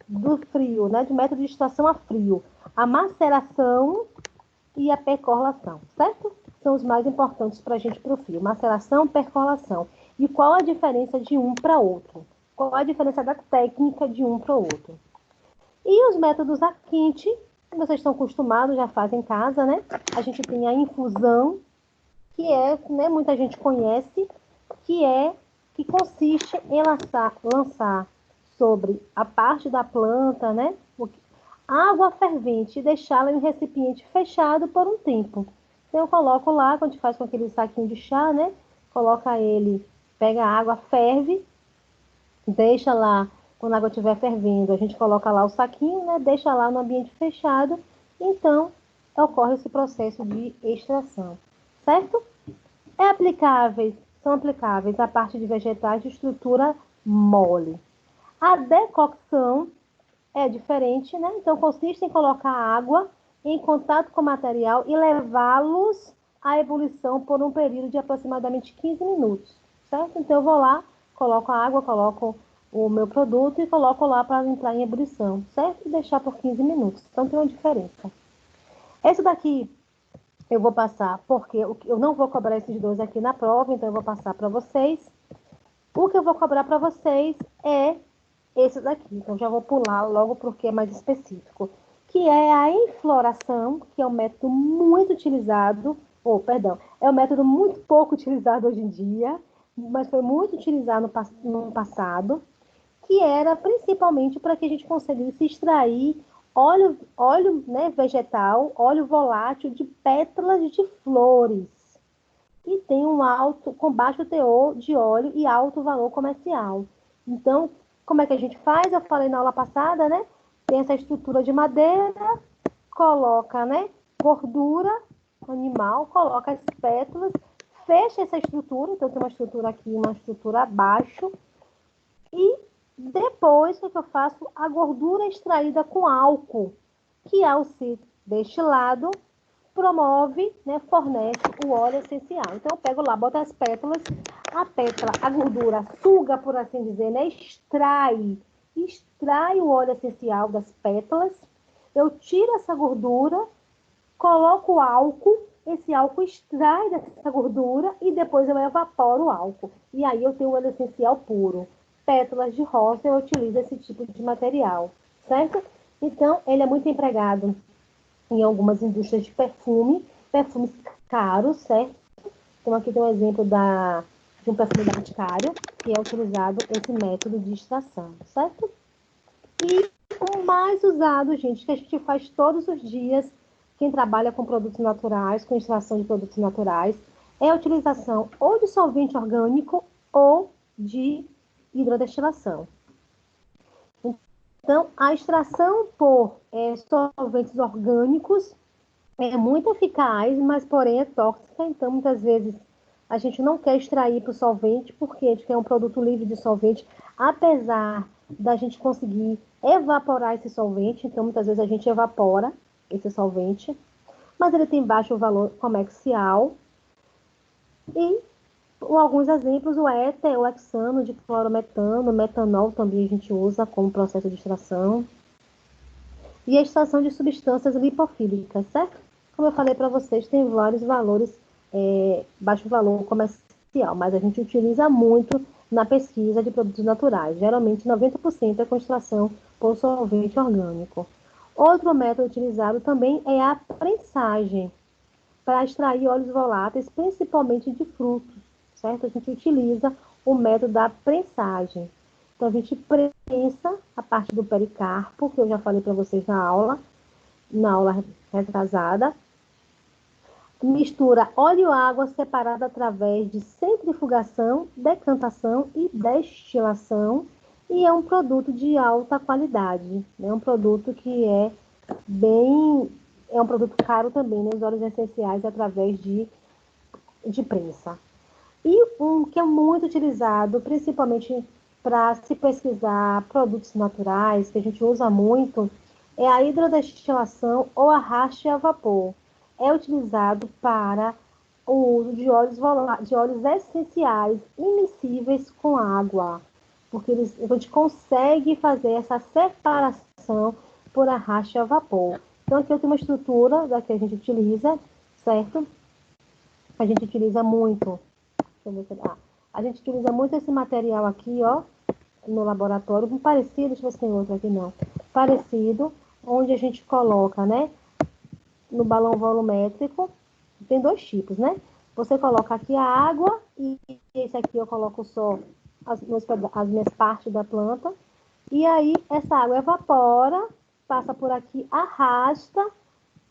do frio, né? De método de extração a frio, a maceração e a percolação, certo? São os mais importantes para a gente para o frio. Maceração, percolação. E qual a diferença de um para outro? Qual a diferença da técnica de um para o outro? E os métodos a quente, que vocês estão acostumados, já fazem em casa, né? A gente tem a infusão, que né, muita gente conhece, que consiste em lançar sobre a parte da planta, né? Água fervente e deixá-la em um recipiente fechado por um tempo. Então, eu coloco lá, quando a gente faz com aquele saquinho de chá, né? Coloca ele, pega a água, ferve, deixa lá, quando a água estiver fervendo, a gente coloca lá o saquinho, né? Deixa lá no ambiente fechado. Então, ocorre esse processo de extração, certo? São aplicáveis a parte de vegetais de estrutura mole. A decocção é diferente, né? Então, consiste em colocar água em contato com o material e levá-los à ebulição por um período de aproximadamente 15 minutos, certo? Então, eu vou lá, coloco a água, coloco o meu produto e coloco lá para entrar em ebulição, certo? E deixar por 15 minutos. Então, tem uma diferença. Esse daqui eu vou passar, porque eu não vou cobrar esses dois aqui na prova, então eu vou passar para vocês. O que eu vou cobrar para vocês é esse daqui. Então, já vou pular logo porque é mais específico. Que é a enfloração, que é um método muito utilizado, é um método muito pouco utilizado hoje em dia, mas foi muito utilizado no passado, que era principalmente para que a gente conseguisse extrair óleo, né, vegetal, óleo volátil de pétalas de flores. E tem com baixo teor de óleo e alto valor comercial. Então, como é que a gente faz? Eu falei na aula passada, né? Tem essa estrutura de madeira, coloca, né, gordura animal, coloca as pétalas, fecha essa estrutura, então tem uma estrutura aqui, uma estrutura abaixo, e depois o que eu faço? A gordura extraída com álcool, que ao ser destilado, promove, né, fornece o óleo essencial. Então, eu pego lá, boto as pétalas, a gordura suga, por assim dizer, né, extrai o óleo essencial das pétalas, eu tiro essa gordura, coloco o álcool, esse álcool extrai dessa gordura e depois eu evaporo o álcool. E aí eu tenho o óleo essencial puro. Pétalas de rosa, eu utilizo esse tipo de material, certo? Então, ele é muito empregado em algumas indústrias de perfumes caros, certo? Então, aqui tem um exemplo de um perfume da Boticário, que é utilizado esse método de extração, certo? E o mais usado, gente, que a gente faz todos os dias, quem trabalha com produtos naturais, com extração de produtos naturais, é a utilização ou de solvente orgânico ou de hidrodestilação. Então, a extração por solventes orgânicos é muito eficaz, mas porém é tóxica, então muitas vezes a gente não quer extrair para o solvente, porque a gente quer um produto livre de solvente, apesar da gente conseguir evaporar esse solvente, então muitas vezes a gente evapora esse solvente, mas ele tem baixo valor comercial e Alguns exemplos, o éter, o hexano de clorometano, metanol também a gente usa como processo de extração. E a extração de substâncias lipofílicas, certo? Como eu falei para vocês, tem vários valores, baixo valor comercial, mas a gente utiliza muito na pesquisa de produtos naturais. Geralmente, 90% é com extração por solvente orgânico. Outro método utilizado também é a prensagem, para extrair óleos voláteis, principalmente de frutos, certo? A gente utiliza o método da prensagem. Então, a gente prensa a parte do pericarpo, que eu já falei para vocês na aula retrasada. Mistura óleo e água separada através de centrifugação, decantação e destilação. E é um produto de alta qualidade. É um produto que é um produto caro também, né? Os óleos essenciais através de prensa. E um que é muito utilizado, principalmente para se pesquisar produtos naturais, que a gente usa muito, é a hidrodestilação ou arraste a vapor. É utilizado para o uso de óleos essenciais immiscíveis com água, porque a gente consegue fazer essa separação por arraste a vapor. Então, aqui eu tenho uma estrutura da que a gente utiliza, certo? A gente utiliza muito. A gente utiliza muito esse material aqui, ó, no laboratório, parecido, deixa eu ver se tem outro aqui, não. Parecido, onde a gente coloca, né, no balão volumétrico, tem 2 tipos, né? Você coloca aqui a água e esse aqui eu coloco só as minhas partes da planta. E aí, essa água evapora, passa por aqui, arrasta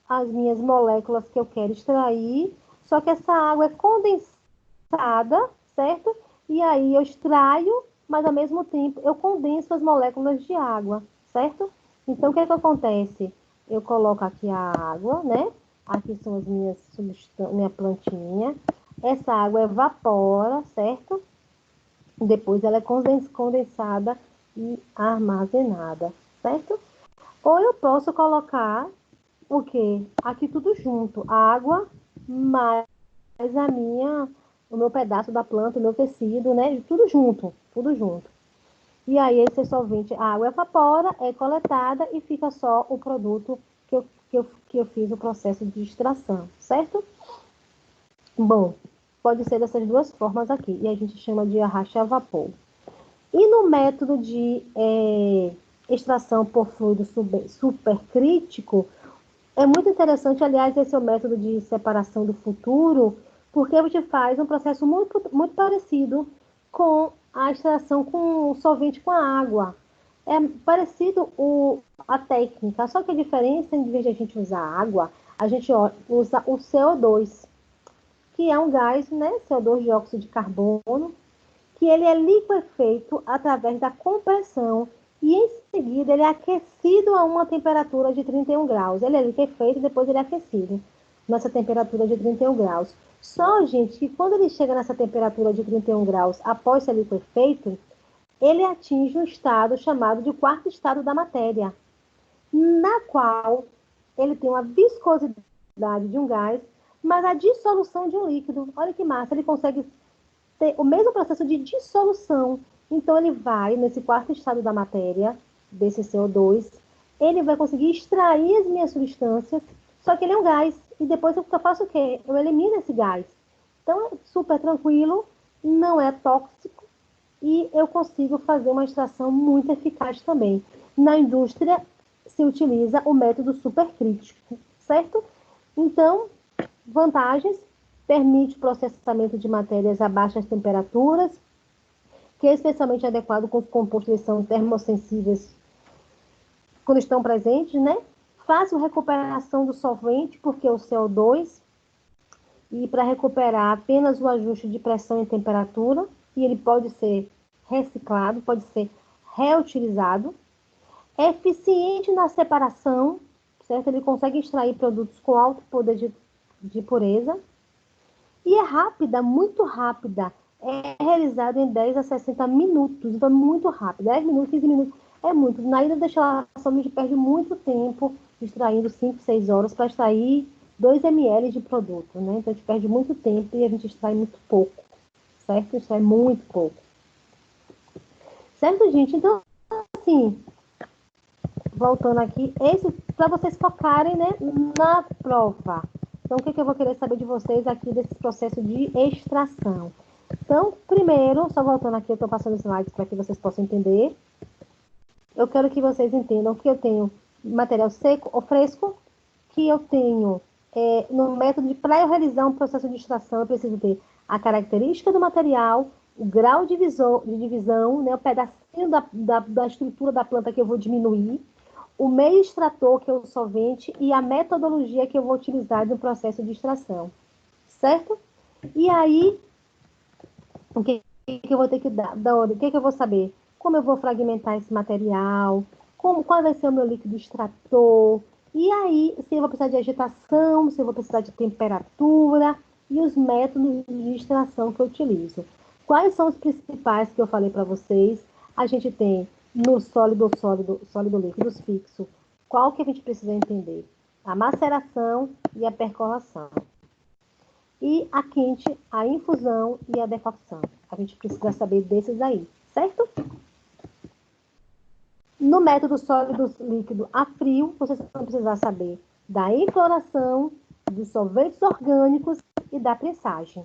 as minhas moléculas que eu quero extrair, só que essa água é condensada, certo? E aí eu extraio, mas ao mesmo tempo eu condenso as moléculas de água, certo? Então, o que é que acontece? Eu coloco aqui a água, né? Aqui são as minha plantinha. Essa água evapora, certo? Depois ela é condensada e armazenada, certo? Ou eu posso colocar o quê? Aqui tudo junto. Água mais o meu pedaço da planta, o meu tecido, né? Tudo junto, tudo junto. E aí esse solvente, a água evapora, é coletada e fica só o produto que eu fiz o processo de extração, certo? Bom, pode ser dessas 2 formas aqui, e a gente chama de arraste a vapor. E no método de extração por fluido supercrítico, é muito interessante, aliás, esse é o método de separação do futuro, porque a gente faz um processo muito, muito parecido com a extração com o solvente com a água. É parecido a técnica, só que a diferença, em vez de a gente usar água, a gente usa o CO2, que é um gás, né? CO2, dióxido de carbono, que ele é liquefeito através da compressão e em seguida ele é aquecido a uma temperatura de 31 graus. Ele é liquefeito e depois ele é aquecido nessa temperatura de 31 graus. Só, gente, que quando ele chega nessa temperatura de 31 graus, após ser liquefeito, ele atinge um estado chamado de quarto estado da matéria, na qual ele tem uma viscosidade de um gás, mas a dissolução de um líquido. Olha que massa, ele consegue ter o mesmo processo de dissolução. Então, ele vai, nesse quarto estado da matéria, desse CO2, ele vai conseguir extrair as minhas substâncias, só que ele é um gás. E depois eu faço o quê? Eu elimino esse gás. Então, é super tranquilo, não é tóxico, e eu consigo fazer uma extração muito eficaz também. Na indústria, se utiliza o método supercrítico, certo? Então, vantagens: permite o processamento de matérias a baixas temperaturas, que é especialmente adequado com os compostos que são termossensíveis quando estão presentes, né? Fácil recuperação do solvente, porque o CO2, e para recuperar apenas o ajuste de pressão e temperatura, e ele pode ser reciclado, pode ser reutilizado. É eficiente na separação, certo? Ele consegue extrair produtos com alto poder de pureza. E é rápida, muito rápida. É realizado em 10 a 60 minutos, então é muito rápido. 10 minutos, 15 minutos, é muito. Na hidrodestilação, a gente perde muito tempo extraindo 5, 6 horas para extrair 2 ml de produto, né? Então, a gente perde muito tempo e a gente extrai muito pouco, certo? Isso é muito pouco. Certo, gente? Então, assim, voltando aqui, esse para vocês focarem, né, na prova. Então, o que eu vou querer saber de vocês aqui desse processo de extração? Então, primeiro, só voltando aqui, eu estou passando slides para que vocês possam entender. Eu quero que vocês entendam que eu tenho material seco ou fresco, que eu tenho no método para eu realizar um processo de extração, eu preciso ter a característica do material, o grau de divisão, né, o pedacinho da estrutura da planta que eu vou diminuir, o meio extrator, que é o solvente, e a metodologia que eu vou utilizar no processo de extração. Certo? E aí, o que eu vou ter que dar? O que eu vou saber? Como eu vou fragmentar esse material, qual vai ser o meu líquido extrator, e aí, se eu vou precisar de agitação, se eu vou precisar de temperatura, e os métodos de extração que eu utilizo. Quais são os principais que eu falei para vocês? A gente tem no sólido, líquido fixo. Qual que a gente precisa entender? A maceração e a percolação. E a quente, a infusão e a decocção. A gente precisa saber desses aí, certo? No método sólido líquido a frio, vocês vão precisar saber da infloração, dos solventes orgânicos e da pressagem.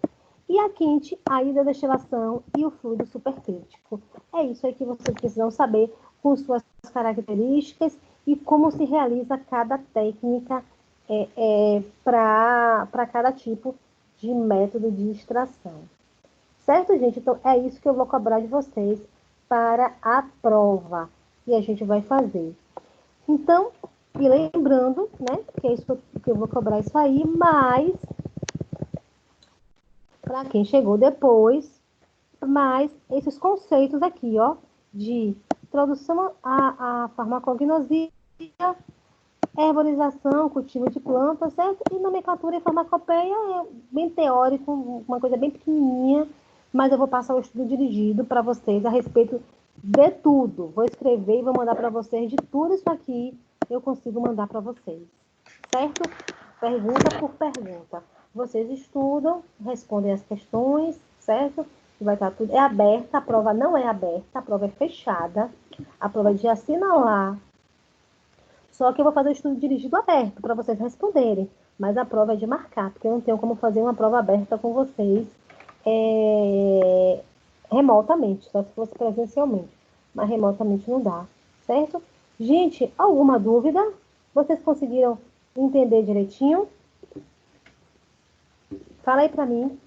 E a quente, a hidrodestilação e o fluido supercrítico. É isso aí que vocês precisam saber com suas características e como se realiza cada técnica para cada tipo de método de extração. Certo, gente? Então, é isso que eu vou cobrar de vocês para a prova. E a gente vai fazer. Então, e lembrando, né, que é isso que eu vou cobrar isso aí, mas, para quem chegou depois, mas esses conceitos aqui, ó, de introdução à farmacognosia, herborização, cultivo de plantas, certo? E nomenclatura e farmacopeia é bem teórico, uma coisa bem pequenininha, mas eu vou passar o estudo dirigido para vocês a respeito de tudo. Vou escrever e vou mandar para vocês de tudo isso aqui, eu consigo mandar para vocês, certo? Pergunta por pergunta. Vocês estudam, respondem as questões, certo? Vai estar tudo. É aberta, a prova não é aberta, a prova é fechada. A prova é de assinalar. Só que eu vou fazer o estudo dirigido aberto para vocês responderem. Mas a prova é de marcar, porque eu não tenho como fazer uma prova aberta com vocês remotamente, só se fosse presencialmente. Mas remotamente não dá, certo? Gente, alguma dúvida? Vocês conseguiram entender direitinho? Fala aí para mim.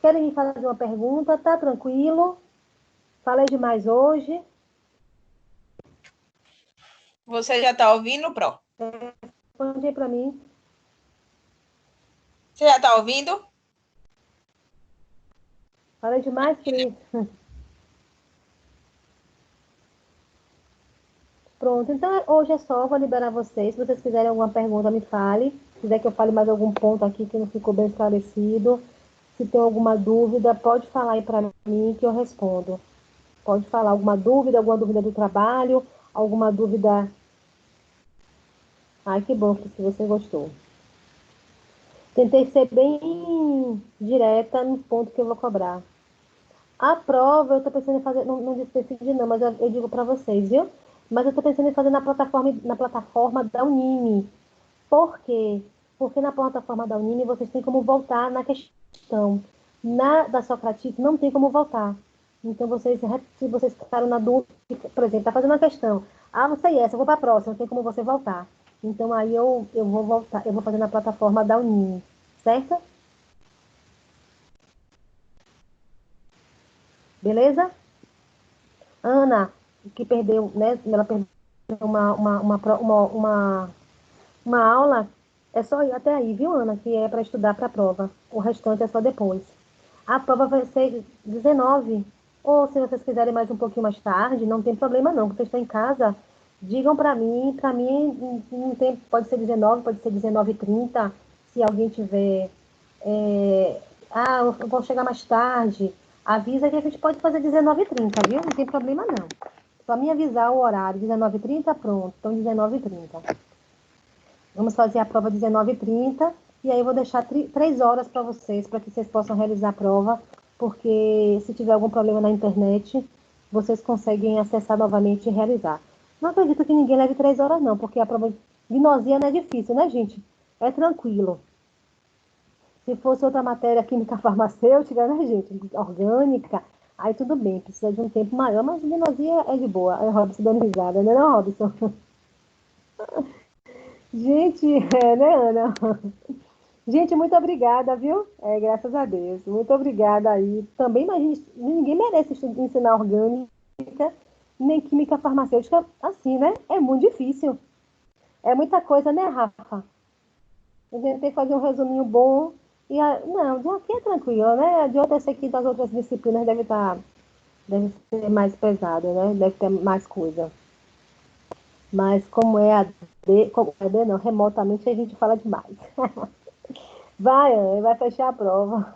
Querem me fazer uma pergunta? Tá tranquilo? Falei demais hoje? Você já está ouvindo, Pro? Responde aí para mim. Você já está ouvindo? Falei demais, Cris? Pronto, então hoje é só, vou liberar vocês. Se vocês quiserem alguma pergunta, me fale. Se quiser que eu fale mais algum ponto aqui que não ficou bem esclarecido. Se tem alguma dúvida, pode falar aí para mim que eu respondo. Pode falar alguma dúvida do trabalho, alguma dúvida. Ai, que bom que você gostou. Tentei ser bem direta no ponto que eu vou cobrar. A prova, eu tô pensando em fazer, não decidi não, mas eu digo para vocês, viu? Mas eu tô pensando em fazer na plataforma da Unime. Por quê? Porque na plataforma da Unime vocês têm como voltar na questão. Na da Socrates não tem como voltar. Então, se vocês ficaram na dúvida, por exemplo, tá fazendo uma questão. Ah, não sei essa, eu vou para a próxima, não tem como você voltar. Então, aí eu vou voltar, eu vou fazer na plataforma da Unime, certo? Beleza? Ana, que perdeu, né? Ela perdeu uma aula, é só ir até aí, viu, Ana? Que é para estudar para a prova. O restante é só depois. A prova vai ser 19. Ou se vocês quiserem mais um pouquinho mais tarde, não tem problema não. Vocês estão em casa, digam para mim. Para mim, não tem, pode ser 19, pode ser 19h30. Se alguém tiver... eu vou chegar mais tarde. Avisa que a gente pode fazer 19h30, viu? Não tem problema não. Só me avisar o horário, 19h30, pronto. Então, 19h30. Vamos fazer a prova 19h30. E aí eu vou deixar 3 horas para vocês, para que vocês possam realizar a prova porque se tiver algum problema na internet, vocês conseguem acessar novamente e realizar. Não acredito que ninguém leve 3 horas, não, porque a prova de gnosia não é difícil, né, gente? É tranquilo. Se fosse outra matéria, química farmacêutica, né, gente? Orgânica, aí tudo bem, precisa de um tempo maior, mas gnosia é de boa. Aí o Robson dando risada, né, não, Robson? Gente, né, Ana? Gente, muito obrigada, viu? Graças a Deus. Muito obrigada aí. Também, mas ninguém merece ensinar orgânica, nem química farmacêutica assim, né? É muito difícil. É muita coisa, né, Rafa? A gente tem que fazer um resuminho bom. Não, de aqui é tranquilo, né? De outras aqui, das outras disciplinas deve ser mais pesado, né? Deve ter mais coisa. Mas como é AD não, remotamente a gente fala demais. Vai, Ana, vai fechar a prova.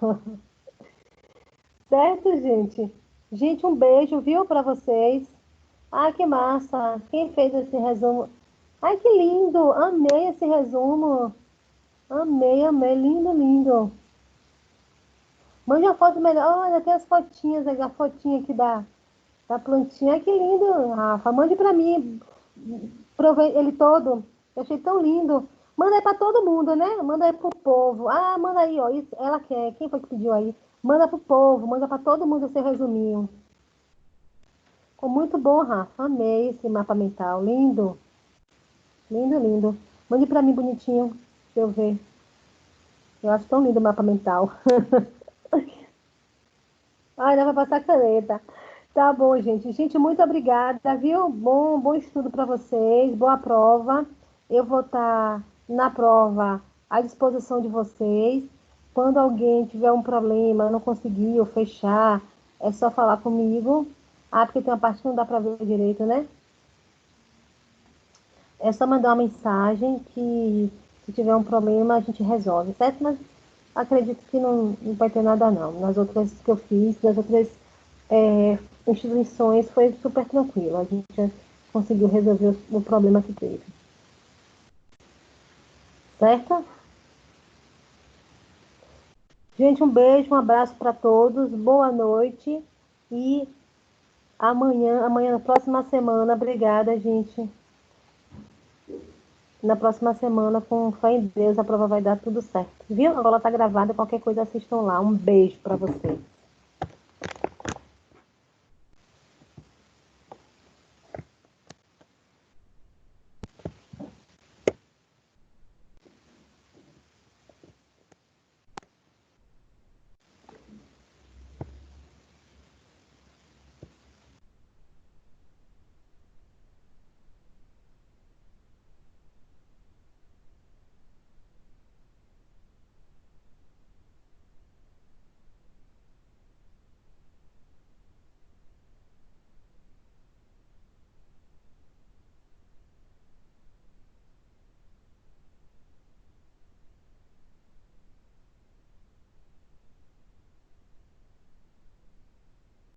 Certo, gente? Gente, um beijo, viu, para vocês. Ah, que massa. Quem fez esse resumo? Ai, que lindo. Amei esse resumo. Amei, amei. Lindo, lindo. Mande a foto melhor. Olha, tem as fotinhas, a fotinha aqui da plantinha. Ai, que lindo, Rafa. Mande para mim. Provei ele todo. Eu achei tão lindo. Manda aí para todo mundo, né? Manda aí pro povo. Ah, manda aí, ó. Isso, ela quer. Quem foi que pediu aí? Manda pro povo, manda para todo mundo esse resuminho. Ficou muito bom, Rafa. Amei esse mapa mental. Lindo. Lindo, lindo. Mande para mim bonitinho. Deixa eu ver. Eu acho tão lindo o mapa mental. Ai, dá para passar caneta. Tá bom, gente. Gente, muito obrigada, viu? Bom estudo para vocês. Boa prova. Eu vou estar na prova à disposição de vocês. Quando alguém tiver um problema, não conseguiu fechar, é só falar comigo. Ah, porque tem uma parte que não dá para ver direito, né? É só mandar uma mensagem que se tiver um problema a gente resolve, certo? Mas acredito que não vai ter nada não. Nas outras que eu fiz, nas outras instituições foi super tranquilo. A gente conseguiu resolver o problema que teve. Certo? Gente, um beijo, um abraço para todos. Boa noite. E amanhã, na próxima semana, obrigada, gente. Na próxima semana, com fé em Deus, a prova vai dar tudo certo. Viu? A aula tá gravada, qualquer coisa assistam lá. Um beijo para vocês.